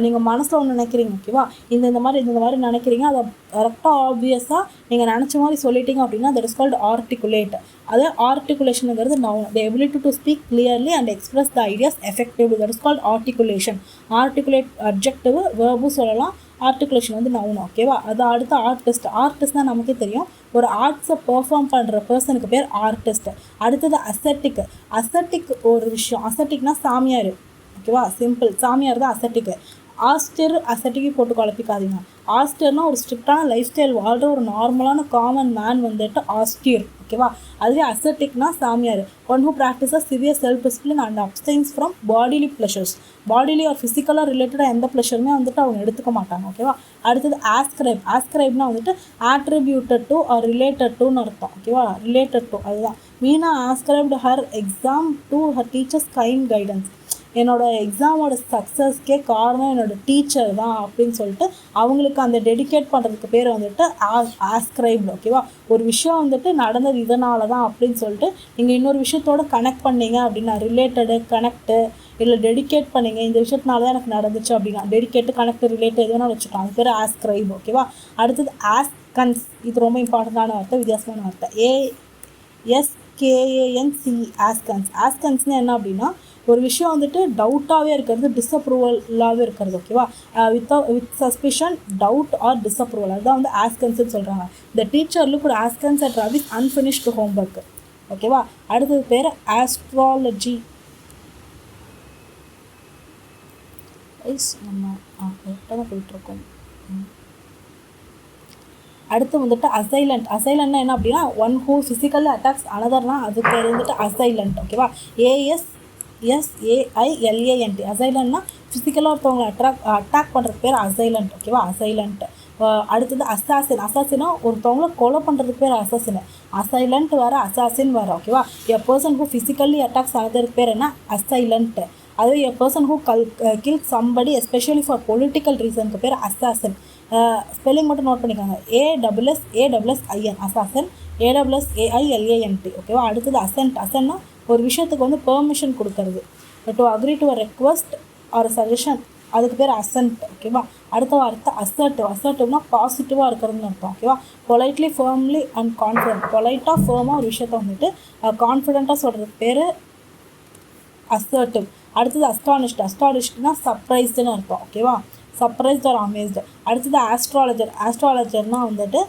நீங்கள் மனசில் ஒன்று நினைக்கிறீங்க. ஓகேவா. இந்த மாதிரி நினைக்கிறீங்க, அதை கரெக்டாக ஆப்வியஸாக நீங்கள் நினச்ச மாதிரி சொல்லிட்டீங்க அப்படின்னா தட் இஸ் கால்ட் ஆர்டிகுலேட். அதே ஆர்டிகுலேஷனுங்கிறது noun. The ability to speak clearly and express the ideas effectively, that is called articulation. Articulate adjective, வேர்பும் சொல்லலாம். ஆர்டிகுலேஷன் வந்து நவுன். ஓகேவா. அது அடுத்து ஆர்டிஸ்ட்னால் நமக்கே தெரியும், ஒரு ஆர்ட்ஸை பெர்ஃபார்ம் பண்ணுற பர்சனுக்கு பேர் ஆர்டிஸ்ட். அடுத்தது அசட்டிக் ஒரு விஷயம். அசட்டிக்னா சாமியார். ஓகேவா. சிம்பிள், சாமியார் தான் அசட்டிக்கு. அசட்டிக்கு போட்டு குழப்பிக்காதீங்க. ஆஸ்டர்னா ஒரு ஸ்ட்ரிக்டான லைஃப் ஸ்டைல் வாழ்கிற ஒரு நார்மலான காமன் மேன் வந்துட்டு ஆஸ்டியர். ஓகேவா. அதுவே அசட்டிக்னா சாமியார், one who practises severe self discipline and abstains from bodily pleasures. Bodily or ஃபிசிக்கலாக ரிலேட்டடாக எந்த ப்ளஷருமே வந்துட்டு அவங்க எடுத்துக்க மாட்டாங்க. ஓகேவா. அடுத்தது ஆஸ்கிரைப்னா வந்துட்டு ஆட்ரிபியூட்டட் டு ஆர் ரிலேட்டட் டுன்னு அர்த்தம். ஓகேவா. ரிலேட்டட் டு, அதுதான். Meena ascribed her exam to her teachers kind guidance. என்னோடய எக்ஸாமோட சக்ஸஸ்க்கே காரணம் என்னோடய டீச்சர் தான் அப்படின்னு சொல்லிட்டு அவங்களுக்கு அந்த டெடிகேட் பண்ணுறதுக்கு பேர் வந்துட்டு ஆஸ்கிரைப்டு. ஓகேவா? ஒரு விஷயம் வந்துட்டு நடந்தது இதனால தான் அப்படின்னு சொல்லிட்டு நீங்கள் இன்னொரு விஷயத்தோட கனெக்ட் பண்ணீங்க அப்படின்னா, ரிலேட்டடு, கனெக்டு, இல்லை டெடிகேட் பண்ணிங்க இந்த விஷயத்தினால தான் எனக்கு நடந்துச்சு அப்படின்னா, டெடிகேட்டு, கனெக்ட், ரிலேட் எது வேணால் வச்சுக்கலாம். அது பேர் ஆஸ்கிரைப். ஓகேவா? அடுத்தது ஆஸ்கன்ஸ். இது ரொம்ப இம்பார்ட்டண்ட்டான வார்த்தை, வித்தியாசமான வார்த்தை. ASKANC ஆஸ்கன்ஸ். ஆஸ்கன்ஸ்னால் என்ன அப்படின்னா, ஒரு விஷயம் வந்துட்டு டவுட்டாகவே இருக்கிறது, டிஸ்அப்ரூவலாகவே இருக்கிறது. ஓகேவா? With suspicion, doubt or disapproval, அதுதான் வந்து ஆஸ்கன்ஸ்ன்னு சொல்கிறாங்க. இந்த teacher look askance at Ravi's unfinished homework. ஓகேவா? அடுத்தது பேர் ஆஸ்ட்ராலஜி. நம்ம கரெக்டாக தான் போயிட்டுருக்கோம். அடுத்து வந்துட்டு அசைலண்ட். அசைலண்ட்னா என்ன அப்படின்னா, ஒன் ஹூ ஃபிசிக்கலி அட்டாக்ஸ் அனதர்னா அதுக்கு வந்துட்டு அசைலண்ட். ஓகேவா? ASSAILANT. அசைலண்ட்னா ஃபிசிக்கலாக ஒருத்தவங்களை அட்டாக் பண்ணுறதுக்கு பேர் அசைலண்ட். ஓகேவா? அசைலண்ட். அடுத்தது அசாசின். அசாசினா ஒருத்தவங்களை கொலை பண்ணுறதுக்கு பேர் அசாசின். அசைலண்ட் வேறு, அசாசின் வேறு. ஓகேவா? A person who physically attacks அனதருக்கு பேர் என்ன? அசைலண்ட். அதுவே a person who kill somebody especially for political ரீசனுக்கு பேர் அசாசின். ஸ்பெல்லிங் மட்டும் நோட் பண்ணிக்கோங்க. ASSASSIN assassin, ASSAILANT. ஓகேவா? அடுத்தது அசென்ட். அசென்ட்னா ஒரு விஷயத்துக்கு வந்து பெர்மிஷன் கொடுக்கறது, to agree to a request or suggestion, அதுக்கு பேர் அசென்ட். ஓகேவா? அடுத்த வார்த்தை அசர்ட்டிவ். அசர்ட்டிவ்னா பாசிட்டிவாக இருக்கிறதுன்னு அர்த்தம். ஓகேவா? Politely, firmly and confident. பொலைட்டாக, ஃபர்மாக ஒரு விஷயத்த வந்துட்டு கான்ஃபிடென்ட்டாக சொல்கிறதுக்கு பேர் அசர்ட்டிவ். அடுத்தது அஸ்டானிஷ்டு. அஸ்டானிஷ்டுனா சர்ப்ரைஸ்டுன்னு அர்த்தம். ஓகேவா? Surprised or amazed. அடுத்தது ஆஸ்ட்ராலஜர். ஆஸ்ட்ராலஜர்னால் வந்துட்டு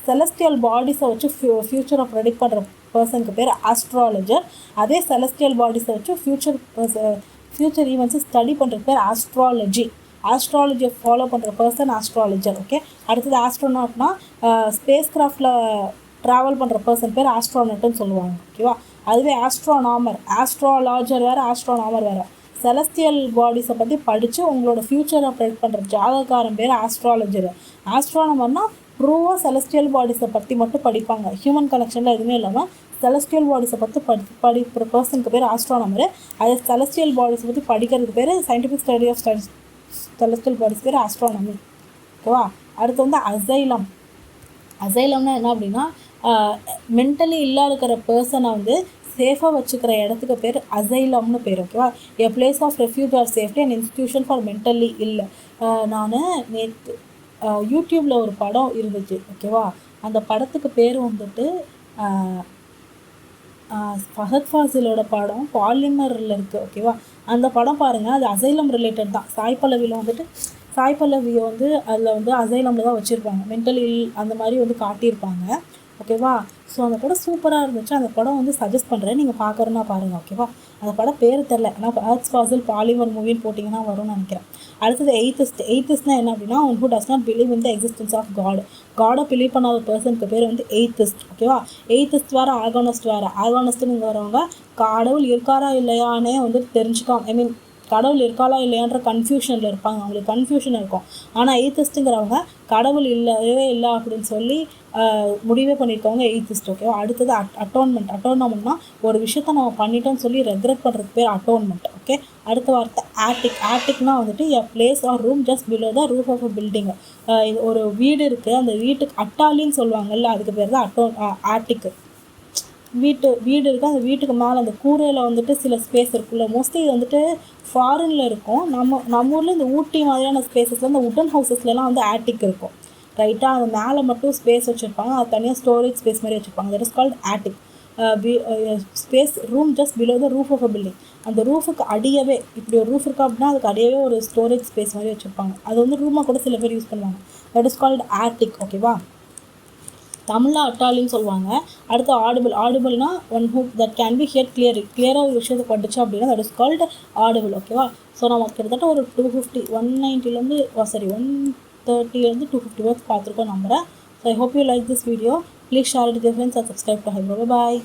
செலஸ்டியல் பாடிஸை வச்சு ஃப்யூச்சரை ப்ரெடிக்ட் பண்ணுற பர்சனுக்கு பேர் ஆஸ்ட்ராலஜர். அதே செலஸ்டியல் பாடிஸை வச்சு ஃப்யூச்சர் ஈவெண்ட்ஸை ஸ்டடி பண்ணுறதுக்கு பேர் ஆஸ்ட்ராலஜி. ஆஸ்ட்ராலஜியை ஃபாலோ பண்ணுற பர்சன் ஆஸ்ட்ராலஜர். ஓகே. அடுத்தது ஆஸ்ட்ரோனாட்னா ஸ்பேஸ் கிராஃப்டில் ட்ராவல் பண்ணுற பர்சன் பேர் ஆஸ்ட்ரோனட்னு சொல்லுவாங்க. ஓகேவா? அதுவே ஆஸ்ட்ரோனாமர். ஆஸ்ட்ராலாஜர் வேறு, ஆஸ்ட்ரோனாமர் வேறு. செலஸ்டியல் பாடிஸை பற்றி படித்து உங்களோட ஃப்யூச்சரை ப்ரெடிக்ட் பண்ணுற ஜாதகாரன் பேர் ஆஸ்ட்ராலஜர். ஆஸ்ட்ரானமர்னால் ப்ரூவாக செலஸ்டியல் பாடிஸை பற்றி மட்டும் படிப்பாங்க, ஹியூமன் கனெக்ஷனில் எதுவுமே இல்லாமல் செலஸ்டியல் பாடிஸை பற்றி படிக்கிற பர்சனுக்கு பேர் ஆஸ்ட்ரானமரு. அதே செலஸ்டியல் பாடிஸை பற்றி படிக்கிறதுக்கு பேர் scientific study of celestial bodies பேர் ஆஸ்ட்ரானமி. ஓகேவா? அடுத்து வந்து அசைலம். அசைலம்னா என்ன அப்படின்னா, மென்டலி இருக்கிற பர்சனை வந்து சேஃபாக வச்சுக்கிற இடத்துக்கு பேர் அசைலம்னு பேர். ஓகேவா? A place of refuge or safety and institution for mentally இல்லை. நான் நேற்று யூடியூப்பில் ஒரு படம் இருந்துச்சு. ஓகேவா? அந்த படத்துக்கு பேர் வந்துட்டு ஃபஹத் ஃபாசிலோட படம் பாலிமரில் இருக்குது. ஓகேவா? அந்த படம் பாருங்கள், அது அசைலம் ரிலேட்டட் தான். சாய் பல்லவியை வந்து அதில் வந்து அசைலமில் தான் வச்சுருப்பாங்க, மென்டலி அந்த மாதிரி வந்து காட்டியிருப்பாங்க. ஓகேவா? ஸோ அந்த படம் சூப்பராக இருந்துச்சு. அந்த படம் வந்து சஜஸ்ட் பண்ணுறேன், நீங்கள் பார்க்குறேன்னா பாருங்கள். ஓகேவா? அந்த படம் பேர் தெரில, ஆனால் ஃபஹத் ஃபாசில் பாலிமர் மூவின்னு போட்டிங்கன்னா வரும்னு நினைக்கிறேன். அடுத்தது எய்த்திஸ்ட். எய்த்திஸ்ட்னா என்ன அப்படின்னா, one who does not believe in the existence of காடை பிலீவ் பண்ணாத பர்சனுக்கு பேர் வந்து எய்த்திஸ்ட். ஓகேவா? எய்த்திஸ்ட் வேறு, ஆர்கானிஸ்ட் வேறு. ஆர்கானிஸ்ட்டுன்னு வரவங்க கடவுள் இருக்காரா இல்லையானே வந்து தெரிஞ்சுக்காம, கடவுள் இருக்காளா இல்லையான்ற கன்ஃபியூஷனில் இருப்பாங்க, அவங்களுக்கு கன்ஃபியூஷன் இருக்கும். ஆனால் எய்த்திஸ்ட்டுங்கிறவங்க கடவுள் இல்லவே இல்லை அப்படின்னு சொல்லி முடிவே பண்ணியிருக்கவங்க எய்த்திஸ்ட். ஓகேவா? அடுத்தது அட்டோன்மெண்ட். அட்டோன்மெண்ட்னா ஒரு விஷயத்த நம்ம பண்ணிட்டோம்னு சொல்லி ரெக்ரெட் பண்ணுறதுக்கு பேர் அட்டோன்மெண்ட். ஓகே. அடுத்த வார்த்தை ஆட்டிக். ஆட்டிக்னா வந்துட்டு a place or room just below the roof of a building. ஒரு வீடு இருக்குது, அந்த வீட்டுக்கு அட்டாலின்னு சொல்லுவாங்கல்ல, அதுக்கு பேர் தான் ஆட்டிக்கு. வீடு இருக்குது, அந்த வீட்டுக்கு மேலே அந்த கூரையில் வந்துட்டு சில ஸ்பேஸ் இருக்குல்ல, மோஸ்ட்லி இது வந்துட்டு ஃபாரினில் இருக்கும். நம்ம ஊரில் இந்த ஊட்டி மாதிரியான ஸ்பேஸஸில் இந்த உட்டன் ஹவுசஸ்லாம் வந்து ஆட்டிக் இருக்கும். ரைட்டாக அது மேலே மட்டும் ஸ்பேஸ் வச்சுருப்பாங்க, அது தனியாக ஸ்டோரேஜ் ஸ்பேஸ் மாதிரி வச்சுருப்பாங்க. That is called attic. Space room just below the roof of a building. அந்த ரூஃபுக்கு அடியவே, இப்படி ஒரு ரூஃப் இருக்கா அப்படின்னா அதுக்கு அடியவே ஒரு ஸ்டோரேஜ் ஸ்பேஸ் மாதிரி வச்சுருப்பாங்க. அது வந்து ரூமாக கூட சில பேர் யூஸ் பண்ணுவாங்க. That is called attic. ஓகேவா? தமிழில் அட்டாலின்னு சொல்லுவாங்க. அடுத்து ஆடிபிள். ஆடிபிள்னா one who that can be hear கிளியராக ஒரு விஷயத்தை படிச்சு அப்படின்னா தட் இஸ் கால்டு ஆடிபிள். ஓகேவா? ஸோ நம்ம கிட்டத்தட்ட ஒரு 130 130 250 வேர்ட்ஸ் பார்த்துருக்கோம் நம்புகிறேன். So I hope you like this video. Please share it with your friends and subscribe to hi bro. Bye.